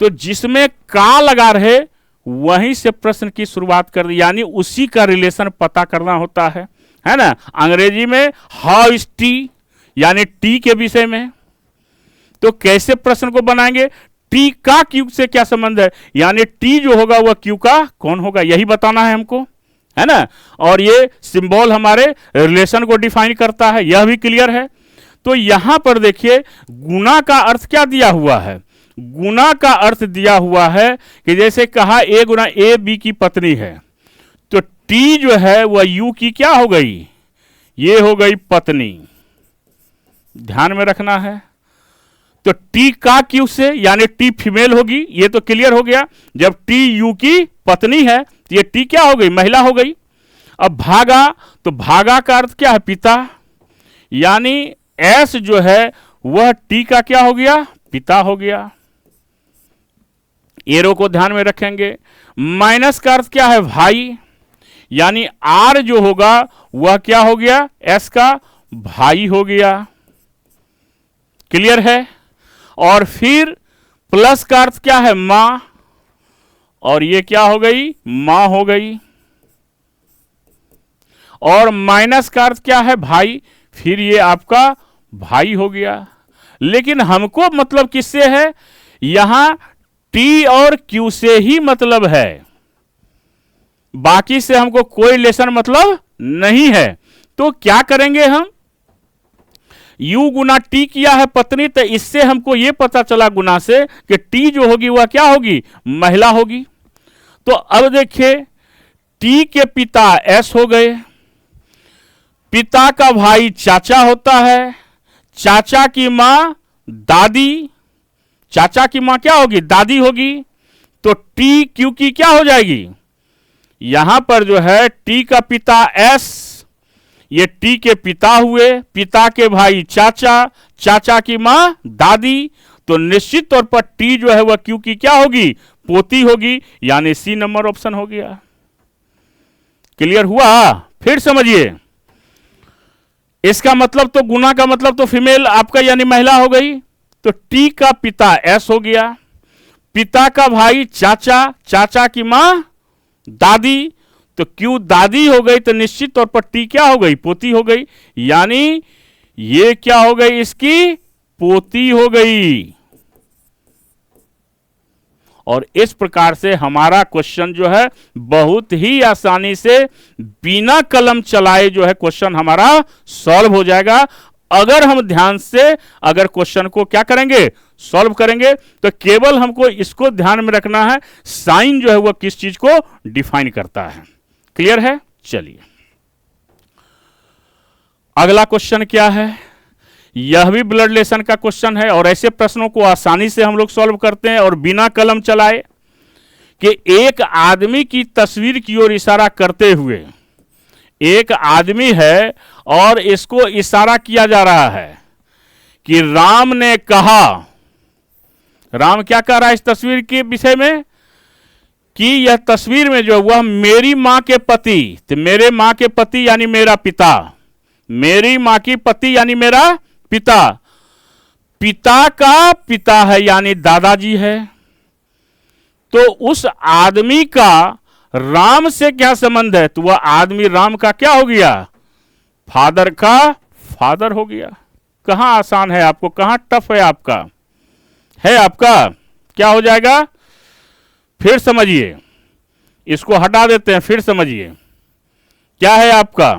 तो जिसमें का लगा रहे वहीं से प्रश्न की शुरुआत कर दी, यानी उसी का रिलेशन पता करना होता है ना। अंग्रेजी में हाउ इज टी, यानी टी के विषय में। तो कैसे प्रश्न को बनाएंगे, टी का क्यू से क्या संबंध है, यानी टी जो होगा वह क्यू का कौन होगा, यही बताना है हमको, है ना। और ये सिंबल हमारे रिलेशन को डिफाइन करता है, यह भी क्लियर है। तो यहां पर देखिए गुना का अर्थ क्या दिया हुआ है, गुना का अर्थ दिया हुआ है कि जैसे कहा ए गुना ए बी की पत्नी है, तो टी जो है वह यू की क्या हो गई, ये हो गई पत्नी, ध्यान में रखना है। तो टी का क्यू से यानी टी फीमेल होगी, ये तो क्लियर हो गया। जब टी यू की पत्नी है तो ये टी क्या हो गई, महिला हो गई। अब भागा, तो भागा का अर्थ क्या है, पिता, यानी एस जो है वह टी का क्या हो गया, पिता हो गया। एरो को ध्यान में रखेंगे। माइनस का अर्थ क्या है, भाई, यानी आर जो होगा वह क्या हो गया, एस का भाई हो गया, क्लियर है। और फिर प्लस का अर्थ क्या है, मां, और ये क्या हो गई, मां हो गई। और माइनस का अर्थ क्या है, भाई, फिर ये आपका भाई हो गया। लेकिन हमको मतलब किससे है, यहां टी और क्यू से ही मतलब है, बाकी से हमको कोई रिलेशन मतलब नहीं है। तो क्या करेंगे हम, यू गुना टी किया है पत्नी, तो इससे हमको यह पता चला गुना से कि टी जो होगी वह क्या होगी, महिला होगी। तो अब देखिए टी के पिता एस हो गए, पिता का भाई चाचा होता है, चाचा की मां दादी, चाचा की मां क्या होगी, दादी होगी। तो टी क्यू की क्या हो जाएगी, यहां पर जो है टी का पिता एस, ये टी के पिता हुए, पिता के भाई चाचा, चाचा की मां दादी, तो निश्चित तौर पर टी जो है वह क्यू की क्या होगी, पोती होगी, यानी सी नंबर ऑप्शन हो गया। क्लियर हुआ, फिर समझिए, इसका मतलब तो गुना का मतलब तो फीमेल आपका यानी महिला हो गई। तो टी का पिता एस हो गया, पिता का भाई चाचा, चाचा की मां दादी, तो क्यू दादी हो गई, तो निश्चित तौर पर टी क्या हो गई, पोती हो गई, यानी ये क्या हो गई, इसकी पोती हो गई। और इस प्रकार से हमारा क्वेश्चन जो है बहुत ही आसानी से बिना कलम चलाए जो है क्वेश्चन हमारा सॉल्व हो जाएगा, अगर हम ध्यान से अगर क्वेश्चन को क्या करेंगे, सॉल्व करेंगे। तो केवल हमको इसको ध्यान में रखना है, साइन जो है वह किस चीज को डिफाइन करता है। क्लियर है, चलिए अगला क्वेश्चन क्या है, यह भी ब्लड रिलेशन का क्वेश्चन है, और ऐसे प्रश्नों को आसानी से हम लोग सॉल्व करते हैं और बिना कलम चलाए। कि एक आदमी की तस्वीर की ओर इशारा करते हुए, एक आदमी है और इसको इशारा किया जा रहा है कि राम ने कहा, राम क्या कह रहा है इस तस्वीर के विषय में, कि यह तस्वीर में जो वह मेरी मां के पति, तो मेरे मां के पति यानी मेरा पिता, मेरी मां की पति यानी मेरा पिता, पिता का पिता है यानी दादाजी है। तो उस आदमी का राम से क्या संबंध है, तो वह आदमी राम का क्या हो गया, फादर का फादर हो गया। कहां आसान है आपको, कहां टफ है आपका, है आपका क्या हो जाएगा, फिर समझिए, इसको हटा देते हैं, फिर समझिए क्या है आपका,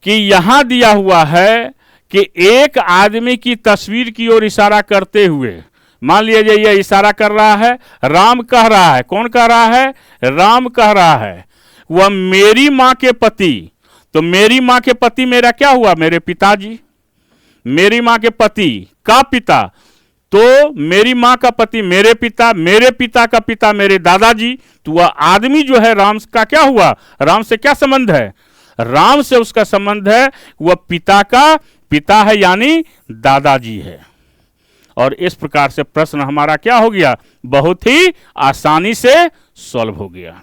कि यहां दिया हुआ है कि एक आदमी की तस्वीर की ओर इशारा करते हुए, मान लीजिए ये इशारा कर रहा है, राम कह रहा है, कौन कह रहा है, राम कह रहा है, वह मेरी मां के पति, तो मेरी मां के पति मेरा क्या हुआ, मेरे पिताजी, मेरी मां के पति का पिता, तो मेरी मां का पति मेरे पिता का पिता मेरे दादाजी, तो वह आदमी जो है राम का क्या हुआ, राम से क्या संबंध है, राम से उसका संबंध है, वह पिता का पिता है यानी दादाजी है। और इस प्रकार से प्रश्न हमारा क्या हो गया, बहुत ही आसानी से सॉल्व हो गया।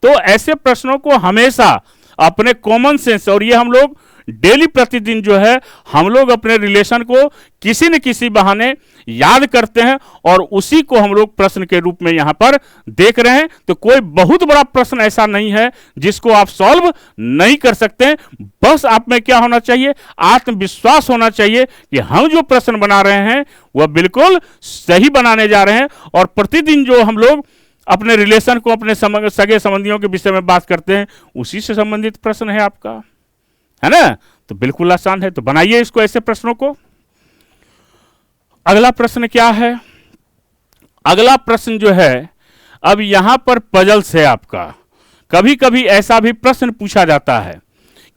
तो ऐसे प्रश्नों को हमेशा अपने कॉमन सेंस, और ये हम लोग डेली प्रतिदिन जो है हम लोग अपने रिलेशन को किसी न किसी बहाने याद करते हैं और उसी को हम लोग प्रश्न के रूप में यहां पर देख रहे हैं। तो कोई बहुत बड़ा प्रश्न ऐसा नहीं है जिसको आप सॉल्व नहीं कर सकते। बस आप में क्या होना चाहिए, आत्मविश्वास होना चाहिए कि हम जो प्रश्न बना रहे हैं वह बिल्कुल सही बनाने जा रहे हैं। और प्रतिदिन जो हम लोग अपने रिलेशन को, अपने सगे संबंधियों के विषय में बात करते हैं, उसी से संबंधित प्रश्न है आपका, है ना। तो बिल्कुल आसान है, तो बनाइए इसको, ऐसे प्रश्नों को। अगला प्रश्न क्या है, अगला प्रश्न जो है अब यहां पर पजल्स है आपका। कभी कभी ऐसा भी प्रश्न पूछा जाता है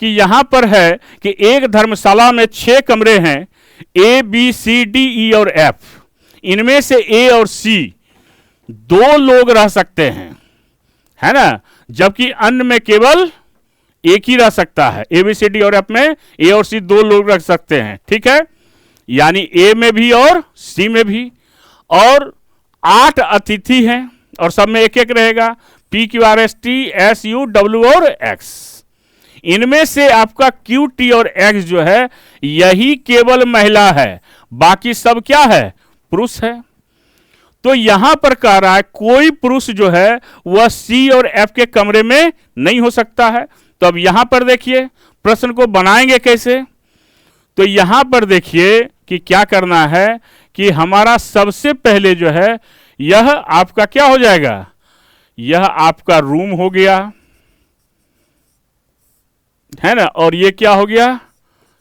कि यहां पर है कि एक धर्मशाला में 6 कमरे हैं, ए बी सी डी ई और एफ। इनमें से ए और सी 2 लोग रह सकते हैं, है ना, जबकि अन्य में केवल एक ही रह सकता है। ए बी सी डी और एफ में ए और सी 2 लोग रख सकते हैं, ठीक है, यानी ए में भी और सी में भी। और 8 अतिथि हैं और सब में एक एक रहेगा, P Q R S T S U W और एक्स। इनमें से आपका क्यू टी और एक्स जो है यही केवल महिला है, बाकी सब क्या है, पुरुष है। तो यहां पर कह रहा है कोई पुरुष जो है वह सी और एफ के कमरे में नहीं हो सकता है। तो अब यहां पर देखिए प्रश्न को बनाएंगे कैसे। तो यहां पर देखिए कि क्या करना है कि हमारा सबसे पहले जो है यह आपका क्या हो जाएगा, यह आपका रूम हो गया, है ना, और ये क्या हो गया,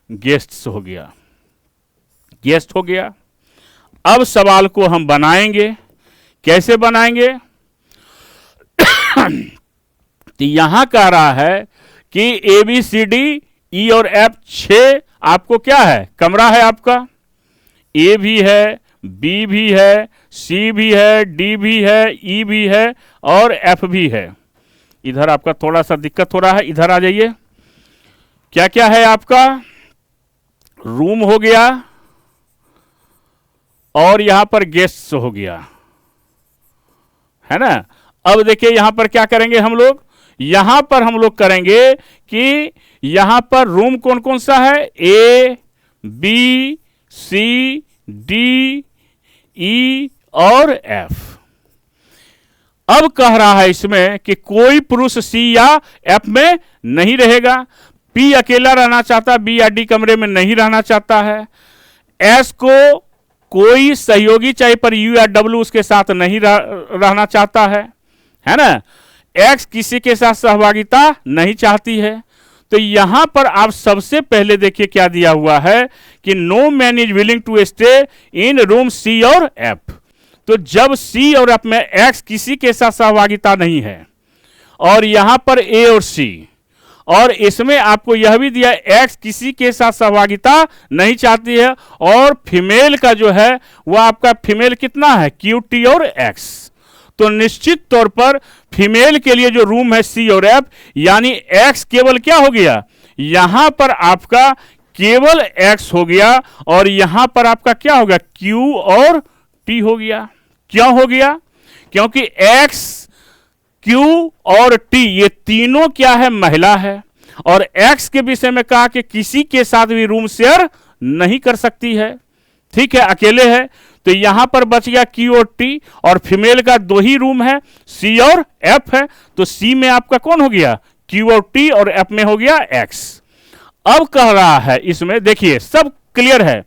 गेस्ट्स हो गया, गेस्ट हो गया। अब सवाल को हम बनाएंगे, कैसे बनाएंगे तो यहां कह रहा है कि ए बी सी डी ई और एफ 6 आपको क्या है, कमरा है आपका। ए भी है, बी भी है, सी भी है, डी भी है, ई भी है और एफ भी है। इधर आपका थोड़ा सा दिक्कत हो रहा है, इधर आ जाइए। क्या क्या है आपका, रूम हो गया और यहां पर गेस्ट्स हो गया, है ना। अब देखिए यहां पर क्या करेंगे हम लोग, यहां पर हम लोग करेंगे कि यहां पर रूम कौन कौन सा है, ए बी सी डी ई और एफ। अब कह रहा है इसमें कि कोई पुरुष सी या एफ में नहीं रहेगा, पी अकेला रहना चाहता, बी या डी कमरे में नहीं रहना चाहता है, एस को कोई सहयोगी चाहे पर यू या डब्ल्यू उसके साथ नहीं रहना चाहता है ना, एक्स किसी के साथ सहभागिता नहीं चाहती है। तो यहां पर आप सबसे पहले देखिए क्या दिया हुआ है कि no man is willing to stay in room C और एफ। तो जब सी और एफ में एक्स किसी के साथ सहभागिता नहीं है और यहां पर ए और सी, और इसमें आपको यह भी दिया एक्स किसी के साथ सहभागिता नहीं चाहती है, और फीमेल का जो है वह आपका फीमेल कितना है, क्यू टी और एक्स। तो निश्चित तौर पर फीमेल के लिए जो रूम है सी और एफ, यानी एक्स केवल क्या हो गया, यहां पर आपका केवल एक्स हो गया और यहां पर आपका क्या होगा, क्यू और टी हो गया। क्यों हो गया, क्योंकि एक्स, क्यू और टी ये तीनों क्या है, महिला है, और एक्स के विषय में कहा कि किसी के साथ भी रूम शेयर नहीं कर सकती है, ठीक है, अकेले है। तो यहां पर बच गया क्यू और टी, और फीमेल का 2 ही रूम है, सी और एफ है। तो सी में आपका कौन हो गया, क्यू और टी, और एफ में हो गया एक्स। अब कह रहा है इसमें देखिए सब क्लियर है,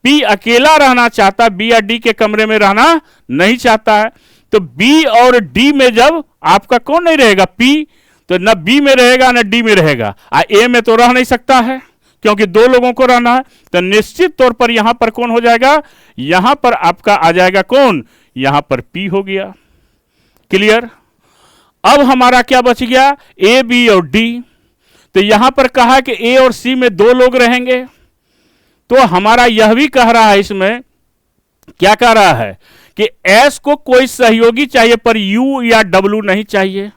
पी अकेला रहना चाहता, बी या डी के कमरे में रहना नहीं चाहता है। तो बी और डी में जब आपका कौन नहीं रहेगा, पी, तो न बी में रहेगा न डी में रहेगा, ए में तो रह नहीं सकता है क्योंकि 2 लोगों को रहना है। तो निश्चित तौर पर यहां पर कौन हो जाएगा, यहां पर आपका आ जाएगा कौन, यहां पर पी हो गया। क्लियर। अब हमारा क्या बच गया, ए बी और डी। तो यहां पर कहा कि ए और सी में 2 लोग रहेंगे। तो हमारा यह भी कह रहा है इसमें क्या कह रहा है कि एस को कोई सहयोगी चाहिए पर यू या डब्लू नहीं चाहिए।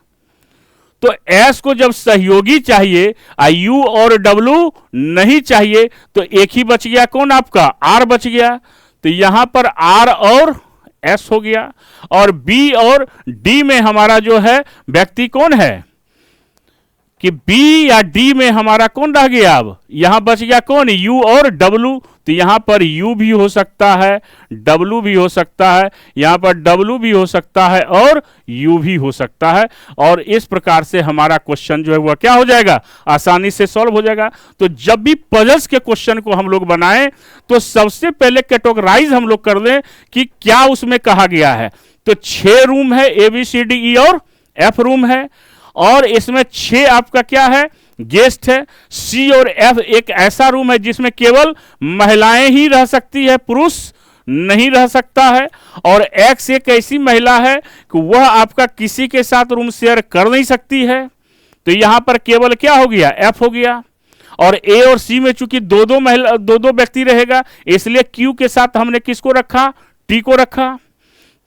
तो एस को जब सहयोगी चाहिए यू और डब्लू नहीं चाहिए, तो एक ही बच गया, कौन आपका आर बच गया। तो यहां पर आर और एस हो गया, और बी और डी में हमारा जो है व्यक्ति कौन है कि बी या डी में हमारा कौन रह गया। अब यहां बच गया कौन, यू और डब्लू। तो यहां पर यू भी हो सकता है, डब्लू भी हो सकता है, यहां पर डब्लू भी हो सकता है और यू भी हो सकता है। और इस प्रकार से हमारा क्वेश्चन जो है वह क्या हो जाएगा, आसानी से सॉल्व हो जाएगा। तो जब भी पजल्स के क्वेश्चन को हम लोग बनाएं तो सबसे पहले कैटेगराइज हम लोग कर लें कि क्या उसमें कहा गया है। तो 6 रूम है, ए बी सी डी ई और एफ रूम है, और इसमें 6 आपका क्या है, गेस्ट है। सी और एफ एक ऐसा रूम है जिसमें केवल महिलाएं ही रह सकती है, पुरुष नहीं रह सकता है। और एक्स एक ऐसी महिला है कि वह आपका किसी के साथ रूम शेयर कर नहीं सकती है। तो यहां पर केवल क्या हो गया, एफ हो गया। और ए और सी में चूंकि दो व्यक्ति रहेगा, इसलिए क्यू के साथ हमने किसको रखा, टी को रखा।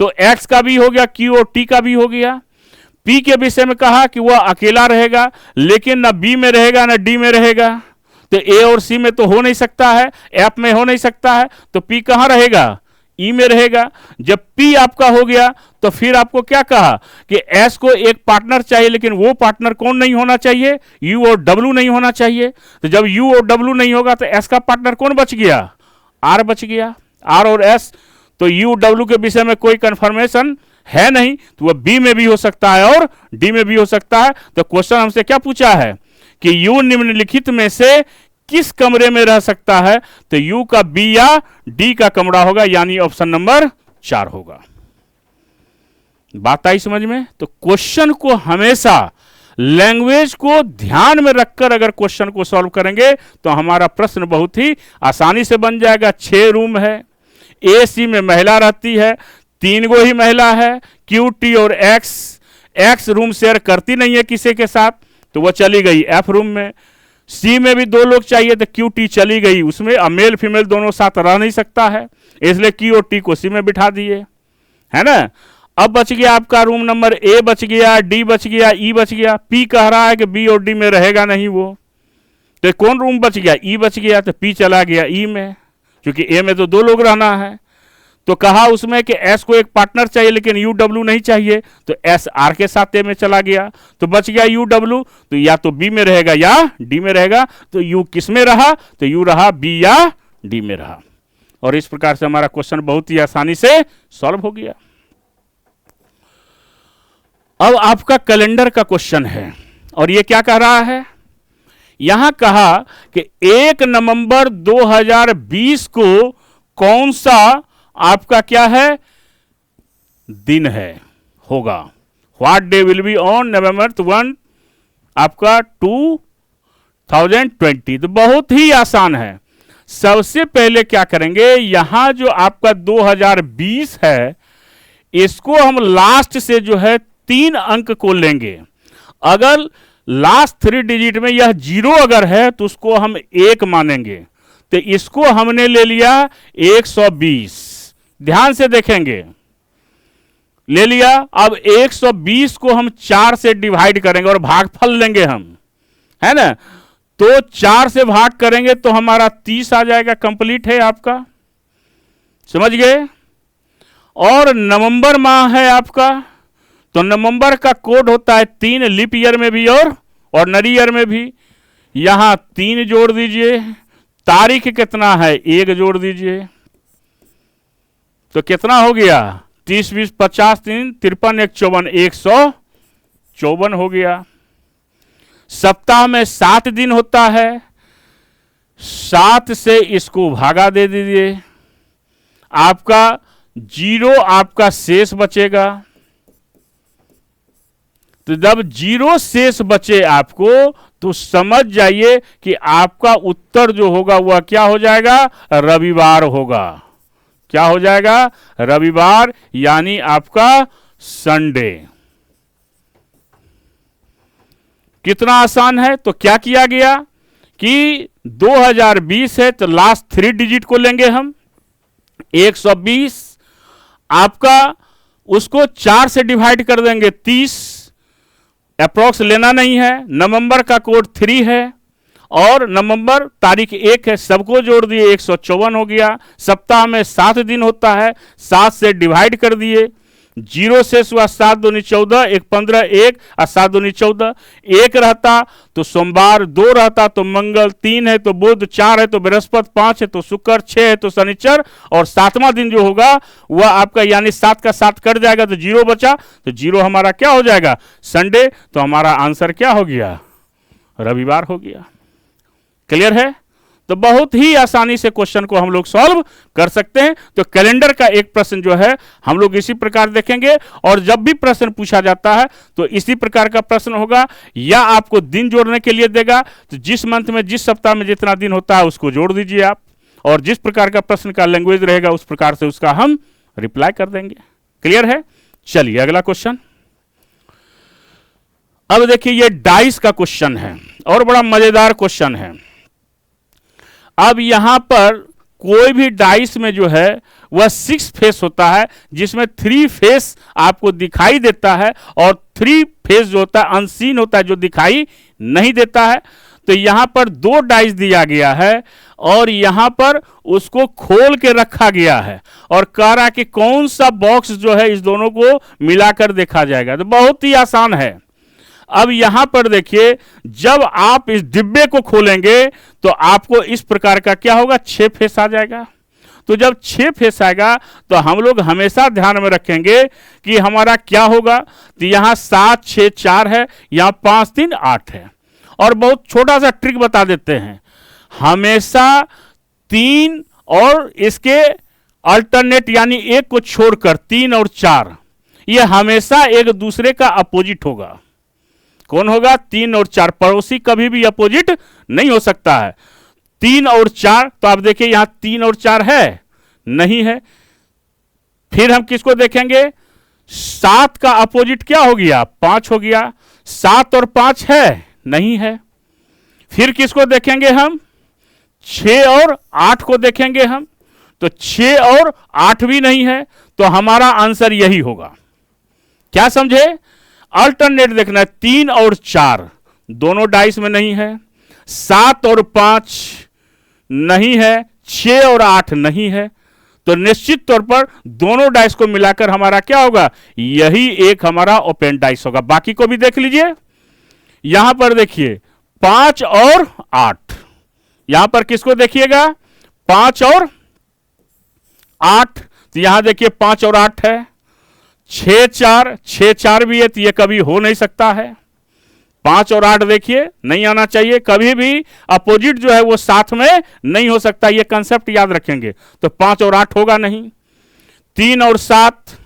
तो एक्स का भी हो गया, क्यू और टी का भी हो गया। पी के विषय में कहा कि वह अकेला रहेगा, लेकिन ना बी में रहेगा ना डी में रहेगा। तो ए और सी में तो हो नहीं सकता है, एफ में हो नहीं सकता है, तो पी कहां रहेगा, ई में रहेगा। जब पी आपका हो गया तो फिर आपको क्या कहा कि एस को एक पार्टनर चाहिए, लेकिन वो पार्टनर कौन नहीं होना चाहिए, यू और डब्लू नहीं होना चाहिए। तो जब यू और डब्लू नहीं होगा तो एस का पार्टनर कौन बच गया, आर बच गया, आर और एस। तो यू डब्लू के विषय में कोई कंफर्मेशन है नहीं, तो वह बी में भी हो सकता है और डी में भी हो सकता है। तो क्वेश्चन हमसे क्या पूछा है कि यू निम्नलिखित में से किस कमरे में रह सकता है। तो यू का बी या डी का कमरा होगा, यानी ऑप्शन नंबर 4 होगा। बात आई समझ में। तो क्वेश्चन को हमेशा लैंग्वेज को ध्यान में रखकर अगर क्वेश्चन को सॉल्व करेंगे तो हमारा प्रश्न बहुत ही आसानी से बन जाएगा। 6 रूम है, ए सी में महिला रहती है, 3 गो ही महिला है, क्यू टी और एक्स रूम शेयर करती नहीं है किसी के साथ, तो वह चली गई एफ रूम में। सी में भी 2 लोग चाहिए, तो क्यू टी चली गई उसमें, अब मेल फीमेल दोनों साथ रह नहीं सकता है, इसलिए क्यू और टी को सी में बिठा दिए, है ना। अब बच गया आपका रूम नंबर, ए बच गया, डी बच गया, ई बच गया। पी कह रहा है कि बी और डी में रहेगा नहीं वो, तो कौन रूम बच गया, ई बच गया। तो पी चला गया ई में, क्योंकि ए में तो 2 लोग रहना है। तो कहा उसमें कि एस को एक पार्टनर चाहिए, लेकिन यू डब्ल्यू नहीं चाहिए, तो एस आर के साथ ए में चला गया, तो बच गया यू डब्ल्यू। तो या तो बी में रहेगा या डी में रहेगा। तो यू किस में रहा, तो यू रहा बी या डी में रहा। और इस प्रकार से हमारा क्वेश्चन बहुत ही आसानी से सॉल्व हो गया। अब आपका कैलेंडर का क्वेश्चन है, और ये क्या कह रहा है, यहां कहा कि 1 नवंबर 2020 को कौन सा आपका क्या है दिन है होगा। What day will be on November 1 आपका 2020। तो बहुत ही आसान है। सबसे पहले क्या करेंगे, यहां जो आपका 2020 है, इसको हम लास्ट से जो है 3 अंक को लेंगे। अगर लास्ट 3 डिजिट में यह 0 अगर है तो उसको हम 1 मानेंगे। तो इसको हमने ले लिया 120। ध्यान से देखेंगे, ले लिया। अब 120 को हम 4 से डिवाइड करेंगे और भागफल लेंगे हम, है ना। तो 4 से भाग करेंगे तो हमारा 30 आ जाएगा, कंप्लीट है आपका, समझ गए। और नवंबर माह है आपका, तो नवंबर का कोड होता है 3, लीप ईयर में भी और ऑर्डिनरी ईयर में भी। यहां 3 जोड़ दीजिए, तारीख कितना है 1 जोड़ दीजिए, तो कितना हो गया 30 20 50 3 53 1 54 154 हो गया। सप्ताह में 7 दिन होता है, 7 से इसको भागा दे दीजिए, आपका 0 आपका शेष बचेगा। तो जब 0 शेष बचे आपको, तो समझ जाइए कि आपका उत्तर जो होगा वह क्या हो जाएगा, रविवार होगा। क्या हो जाएगा, रविवार, यानी आपका संडे। कितना आसान है। तो क्या किया गया कि 2020 है तो लास्ट 3 डिजिट को लेंगे हम, 120 आपका उसको 4 से डिवाइड कर देंगे 30, अप्रोक्स लेना नहीं है। नवंबर का कोड 3 है और नवंबर तारीख 1 है, सबको जोड़ दिए 154 हो गया। सप्ताह में 7 दिन होता है, 7 से डिवाइड कर दिए, 0 से हुआ 7 दूनी 14, 1 15, 1 और 7 दूनी 14। 1 रहता तो सोमवार, 2 रहता तो मंगल, 3 है तो बुध, 4 है तो बृहस्पति, 5 है तो शुक्र, 6 है तो शनिचर और 7वां दिन जो होगा वह आपका यानी 7 का 7 कट जाएगा तो 0 बचा, तो 0 हमारा क्या हो जाएगा? संडे। तो हमारा आंसर क्या हो गया? रविवार हो गया। क्लियर है? तो बहुत ही आसानी से क्वेश्चन को हम लोग सॉल्व कर सकते हैं। तो कैलेंडर का एक प्रश्न जो है हम लोग इसी प्रकार देखेंगे और जब भी प्रश्न पूछा जाता है तो इसी प्रकार का प्रश्न होगा, या आपको दिन जोड़ने के लिए देगा, तो जिस मंथ में जिस सप्ताह में जितना दिन होता है उसको जोड़ दीजिए आप, और जिस प्रकार का प्रश्न का लैंग्वेज रहेगा उस प्रकार से उसका हम रिप्लाई कर देंगे। क्लियर है? चलिए अगला क्वेश्चन। अब देखिए ये डाइस का क्वेश्चन है और बड़ा मजेदार क्वेश्चन है। अब यहां पर कोई भी डाइस में जो है वह 6 फेस होता है, जिसमें 3 फेस आपको दिखाई देता है और 3 फेस जो होता है अनसीन होता है, जो दिखाई नहीं देता है। तो यहां पर 2 डाइस दिया गया है और यहां पर उसको खोल के रखा गया है और कह रहा है कि कौन सा बॉक्स जो है इस दोनों को मिलाकर देखा जाएगा। तो बहुत ही आसान है। अब यहां पर देखिए, जब आप इस डिब्बे को खोलेंगे तो आपको इस प्रकार का क्या होगा? 6 फेस आ जाएगा। तो जब 6 फेस आएगा तो हम लोग हमेशा ध्यान में रखेंगे कि हमारा क्या होगा। तो यहां 7 6 4 है, यहां 5 3 8 है। और बहुत छोटा सा ट्रिक बता देते हैं, हमेशा 3 और इसके अल्टरनेट यानी एक को छोड़कर 3 और 4 ये हमेशा एक दूसरे का अपोजिट होगा। कौन होगा? 3 और 4। पड़ोसी कभी भी अपोजिट नहीं हो सकता है। 3 और 4, तो आप देखिए यहां 3 और 4 है, नहीं है। फिर हम किसको देखेंगे? 7 का अपोजिट क्या हो गया? 5 हो गया। 7 और 5 है, नहीं है। फिर किसको देखेंगे हम? 6 और 8 को देखेंगे हम, तो 6 और 8 भी नहीं है। तो हमारा आंसर यही होगा। क्या समझे? अल्टरनेट देखना है। 3 और 4 दोनों डाइस में नहीं है, 7 और 5 नहीं है, 6 और 8 नहीं है। तो निश्चित तौर पर दोनों डाइस को मिलाकर हमारा क्या होगा? यही एक हमारा ओपन डाइस होगा। बाकी को भी देख लीजिए। यहां पर देखिए 5 और 8, यहां पर किसको देखिएगा? 5 और 8। तो यहां देखिए 5 और 8 है। 6 4 भी है, तो ये कभी हो नहीं सकता है। 5 और 8 देखिए नहीं आना चाहिए, कभी भी अपोजिट जो है वो साथ में नहीं हो सकता। ये कंसेप्ट याद रखेंगे। तो 5 और 8 होगा नहीं। 3 और 7,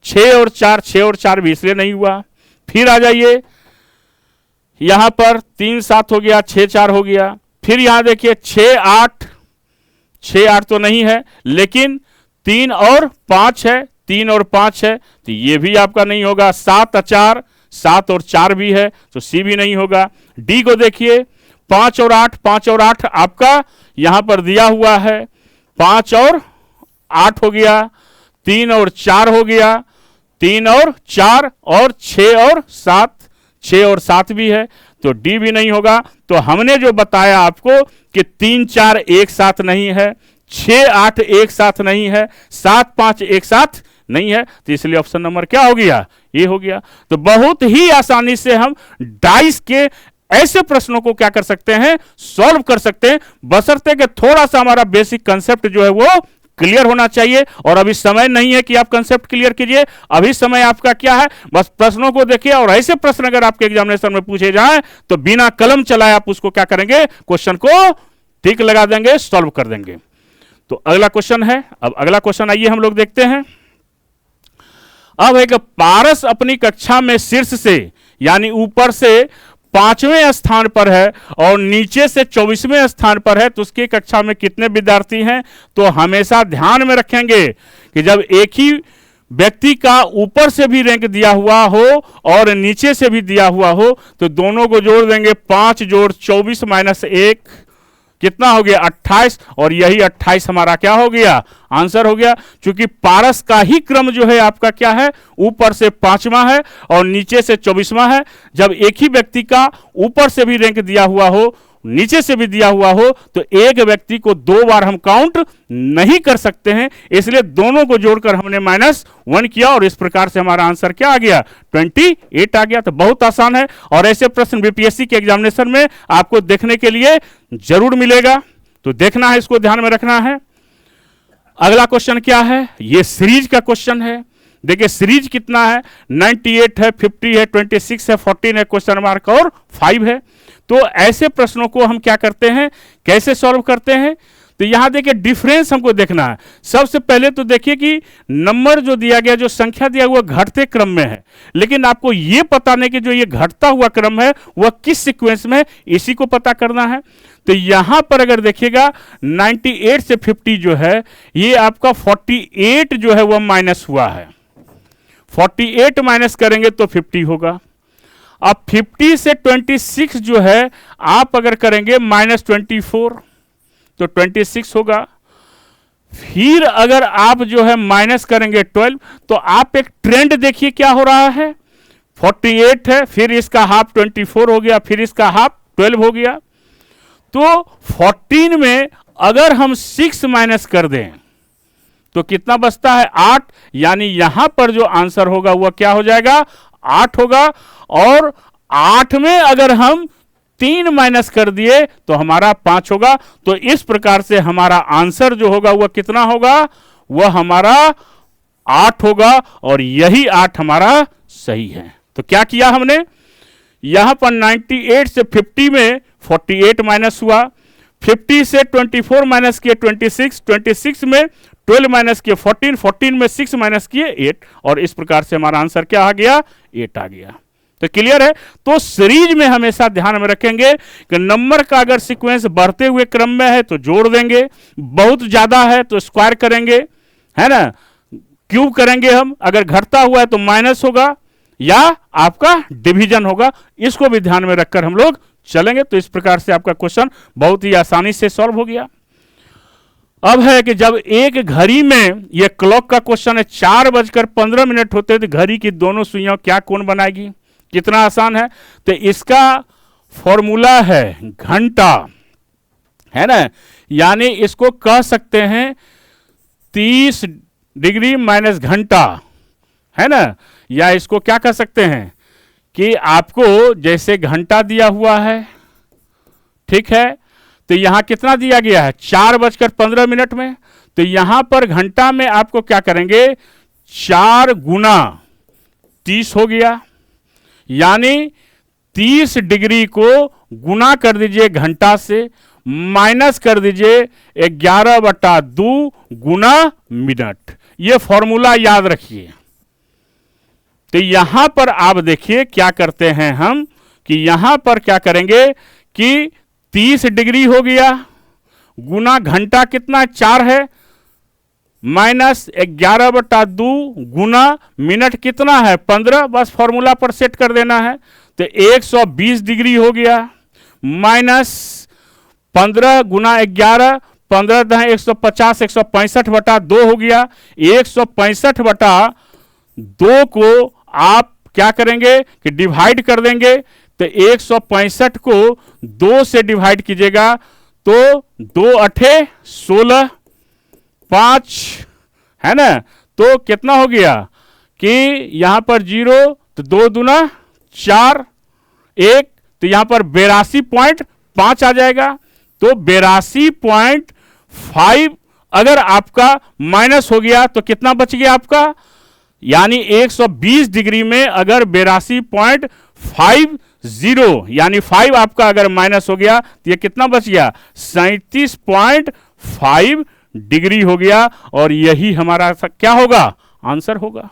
6 और 4, 6 और 4 भी इसलिए नहीं हुआ। फिर आ जाइए, यहां पर 3 7 हो गया, 6 4 हो गया। फिर यहां देखिए 6 8, 6 8 तो नहीं है, लेकिन 3 और 5 है, 3 और 5 है, तो ये भी आपका नहीं होगा। 7 4, 7 और 4 भी है, तो सी भी नहीं होगा। डी को देखिए, 5 और 8, 5 और 8 आपका यहां पर दिया हुआ है। 5 और 8 हो गया, 3 और 4 हो गया, 3 और 4 और 6 और 7, 6 और 7 भी है, तो डी भी नहीं होगा। तो हमने जो बताया आपको कि 3 4 एक साथ नहीं है, 6 8 एक साथ नहीं है, 7 5 एक साथ नहीं है, तो इसलिए ऑप्शन नंबर क्या हो गया? ये हो गया। तो बहुत ही आसानी से हम डाइस के ऐसे प्रश्नों को क्या कर सकते हैं? सॉल्व कर सकते हैं, बशर्ते कि थोड़ा सा हमारा बेसिक कंसेप्ट जो है वो क्लियर होना चाहिए। और अभी समय नहीं है कि आप कंसेप्ट क्लियर कीजिए, अभी समय आपका क्या है? बस प्रश्नों को देखिए, और ऐसे प्रश्न अगर आपके एग्जामिनेशन में पूछे जाए तो बिना कलम चलाए आप उसको क्या करेंगे? क्वेश्चन को टिक लगा देंगे, सॉल्व कर देंगे। तो अगला क्वेश्चन है। अब अगला क्वेश्चन आइए हम लोग देखते हैं। अब एक पारस अपनी कक्षा में शीर्ष से यानी ऊपर से 5वें स्थान पर है और नीचे से 24वें स्थान पर है, तो उसकी कक्षा में कितने विद्यार्थी हैं? तो हमेशा ध्यान में रखेंगे कि जब एक ही व्यक्ति का ऊपर से भी रैंक दिया हुआ हो और नीचे से भी दिया हुआ हो, तो दोनों को जोड़ देंगे। 5 जोड़ 24 माइनस 1 कितना हो गया 28, और यही 28 हमारा क्या हो गया, आंसर हो गया। क्योंकि पारस का ही क्रम जो है आपका क्या है, ऊपर से 5वां है और नीचे से 24वां है। जब एक ही व्यक्ति का ऊपर से भी रैंक दिया हुआ हो, नीचे से भी दिया हुआ हो, तो एक व्यक्ति को 2 बार हम काउंट नहीं कर सकते हैं, इसलिए दोनों को जोड़कर हमने -1 किया और इस प्रकार से हमारा आंसर क्या आ गया, 28 आ गया। तो बहुत आसान है और ऐसे प्रश्न बीपीएससी के एग्जामिनेशन में आपको देखने के लिए जरूर मिलेगा, तो देखना है, इसको ध्यान में रखना है। अगला क्वेश्चन क्या है, ये सीरीज का क्वेश्चन है। देखिए सीरीज कितना है, 98 है, 50 है, 26 है, 14 है, क्वेश्चन मार्क और 5 है। तो ऐसे प्रश्नों को हम क्या करते हैं, कैसे सॉल्व करते हैं, तो यहां देखिए डिफरेंस हमको देखना है। सबसे पहले तो देखिए कि नंबर जो दिया गया, जो संख्या दिया हुआ घटते क्रम में है, लेकिन आपको यह पता नहीं कि जो ये घटता हुआ क्रम है वह किस सीक्वेंस में है, इसी को पता करना है। तो यहां पर अगर देखिएगा 98 से 50 जो है, ये आपका 48 जो है वह माइनस हुआ है, 48 माइनस करेंगे तो 50 होगा। अब 50 से 26 जो है आप अगर करेंगे -24 तो 26 होगा। फिर अगर आप जो है माइनस करेंगे 12, तो आप एक ट्रेंड देखिए क्या हो रहा है, 48 है, फिर इसका हाफ 24 हो गया, फिर इसका हाफ 12 हो गया। तो 14 में अगर हम 6 माइनस कर दें तो कितना बचता है, 8, यानी यहां पर जो आंसर होगा वह क्या हो जाएगा, 8 होगा। और 8 में अगर हम 3 माइनस कर दिए तो हमारा 5 होगा। तो इस प्रकार से हमारा आंसर जो होगा वह कितना होगा, वह हमारा 8 होगा और यही 8 हमारा सही है। तो क्या किया हमने, यहां पर 98 से 50 में 48 माइनस हुआ, 50 से 24 माइनस किए 26, 26 में 12 माइनस किए 14, 14 में 6 माइनस किए 8, और इस प्रकार से हमारा आंसर क्या आ गया, 8 आ गया। तो क्लियर है। तो सीरीज में हमेशा ध्यान में रखेंगे कि नंबर का अगर सीक्वेंस बढ़ते हुए क्रम में है तो जोड़ देंगे, बहुत ज्यादा है तो स्क्वायर करेंगे, है ना, क्यूब करेंगे हम, अगर घटता हुआ है तो माइनस होगा या आपका डिवीजन होगा। इसको भी ध्यान में रखकर हम लोग चलेंगे। तो इस प्रकार से आपका क्वेश्चन बहुत ही आसानी से सॉल्व हो गया। अब है कि जब एक घड़ी में, यह क्लॉक का क्वेश्चन है, 4:15 होते हैं तो घड़ी की दोनों सुइयां क्या कोण बनाएगी, कितना आसान है। तो इसका फॉर्मूला है घंटा, है ना, यानी इसको कह सकते हैं 30 डिग्री माइनस घंटा, है ना, या इसको क्या कह सकते हैं कि आपको जैसे घंटा दिया हुआ है, ठीक है, तो यहां कितना दिया गया है, 4:15 में, तो यहां पर घंटा में आपको क्या करेंगे, 4 गुना 30 हो गया, यानी 30 डिग्री को गुना कर दीजिए घंटा से, माइनस कर दीजिए 11/2 गुना मिनट। ये फॉर्मूला याद रखिए। तो यहां पर आप देखिए क्या करते हैं हम, कि यहां पर क्या करेंगे कि 30 डिग्री हो गया, गुना घंटा कितना 4 है, माइनस 11/2 गुना मिनट कितना है 15, बस फॉर्मूला पर सेट कर देना है। तो 120 डिग्री हो गया, माइनस 15 गुना 11, 15 × 150, 165/2 हो गया। 165/2 को आप क्या करेंगे कि डिवाइड कर देंगे। तो 165 को 2 से डिवाइड कीजिएगा तो 2 8 16, 5, है ना, तो कितना हो गया कि यहां पर 0, तो 2 दूना 4, 1, तो यहां पर 82.5 आ जाएगा। तो 82.5 अगर आपका माइनस हो गया तो कितना बच गया आपका, यानी 120 डिग्री में अगर 82.50 यानी 5 आपका अगर माइनस हो गया तो ये कितना बच गया, 37.5 डिग्री हो गया, और यही हमारा क्या होगा, आंसर होगा।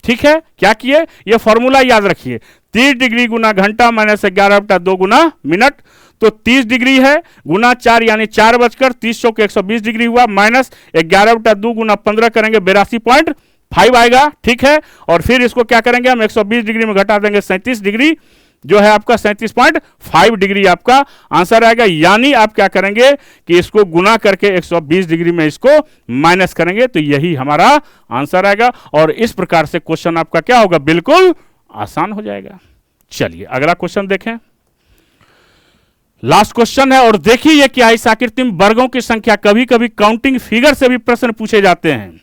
ठीक है, क्या किए, ये फॉर्मूला याद रखिए, 30 डिग्री गुना घंटा माइनस 11/2 गुना मिनट। तो 30 डिग्री है गुना 4 यानी 4 बजकर 30 के 120 डिग्री हुआ, माइनस 11/2 गुना 15 करेंगे 82.5 आएगा। ठीक है, और फिर इसको क्या करेंगे हम 120 डिग्री में घटा देंगे 37 डिग्री, जो है आपका 37.5 डिग्री आपका आंसर आएगा। यानी आप क्या करेंगे कि इसको गुना करके 120 डिग्री में इसको माइनस करेंगे तो यही हमारा आंसर आएगा। और इस प्रकार से क्वेश्चन आपका क्या होगा, बिल्कुल आसान हो जाएगा। चलिए अगला क्वेश्चन देखें, लास्ट क्वेश्चन है। और देखिए ये क्या है, इस आकृति में वर्गों की संख्या, कभी कभी काउंटिंग फिगर से भी प्रश्न पूछे जाते हैं।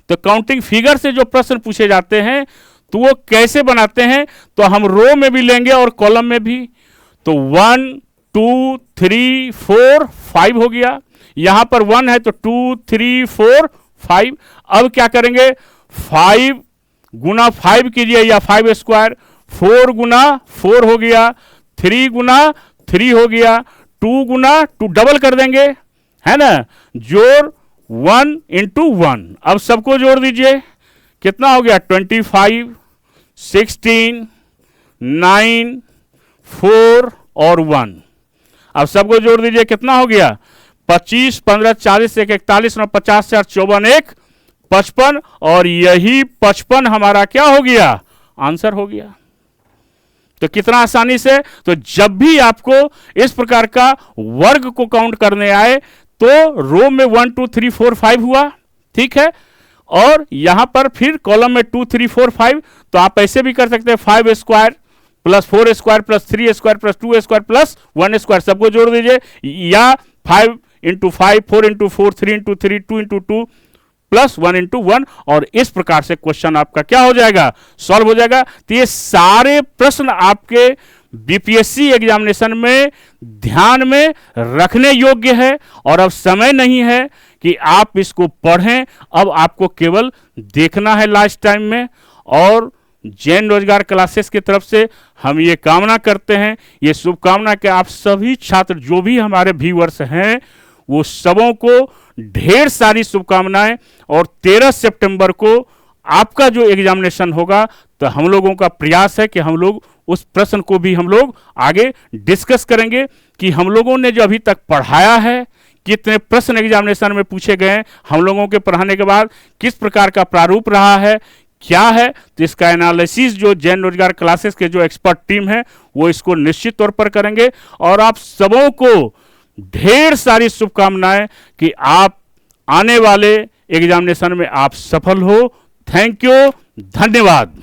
तो काउंटिंग फिगर से जो प्रश्न पूछे जाते हैं तो वो कैसे बनाते हैं, तो हम रो में भी लेंगे और कॉलम में भी। तो 1 2 3 4 5 हो गया, यहां पर 1 है तो 2 3 4 5। अब क्या करेंगे, 5 गुना 5 कीजिए या 5 स्क्वायर, 4 गुना 4 हो गया, 3 गुना 3 हो गया, 2 गुना 2 डबल कर देंगे, है ना, जोड़ 1 इंटू 1। अब सबको जोड़ दीजिए, कितना हो गया, 25 16 9 4 और 1। अब सबको जोड़ दीजिए, कितना हो गया, 25 15 40 1 41 9 50 4 54 1 55। और यही 55 हमारा क्या हो गया, आंसर हो गया। तो कितना आसानी से, तो जब भी आपको इस प्रकार का वर्ग को काउंट करने आए तो रो में 1 2 3 4 5 हुआ, ठीक है, और यहां पर फिर कॉलम में 2 3 4 5। तो आप ऐसे भी कर सकते हैं, 5 square plus 4 square plus 3 square plus 2 square plus 1 square, सबको जोड़ दीजिए, या 5 into 5 4 into 4 3 into 3 2 into 2 plus 1 into 1। और इस प्रकार से क्वेश्चन आपका क्या हो जाएगा, सॉल्व हो जाएगा। तो ये सारे प्रश्न आपके बीपीएससी एग्जामिनेशन में ध्यान में रखने योग्य है। और अब समय नहीं है कि आप इसको पढ़ें, अब आपको केवल देखना है लास्ट टाइम में। और जैन रोजगार क्लासेस की तरफ से हम ये कामना करते हैं, ये शुभकामना कि आप सभी छात्र जो भी हमारे व्यूअर्स हैं वो सबों को ढेर सारी शुभकामनाएं। और 13 सितंबर को आपका जो एग्जामिनेशन होगा तो हम लोगों का प्रयास है कि हम लोग उस प्रश्न को भी हम लोग आगे डिस्कस करेंगे कि हम लोगों ने जो अभी तक पढ़ाया है, कितने प्रश्न एग्जामिनेशन में पूछे गए हैं, हम लोगों के पढ़ाने के बाद किस प्रकार का प्रारूप रहा है, क्या है। तो इसका एनालिसिस जो जैन रोजगार क्लासेस के जो एक्सपर्ट टीम है वो इसको निश्चित तौर पर करेंगे। और आप सबों को ढेर सारी शुभकामनाएं कि आप आने वाले एग्जामिनेशन में आप सफल हो। थैंक यू, धन्यवाद।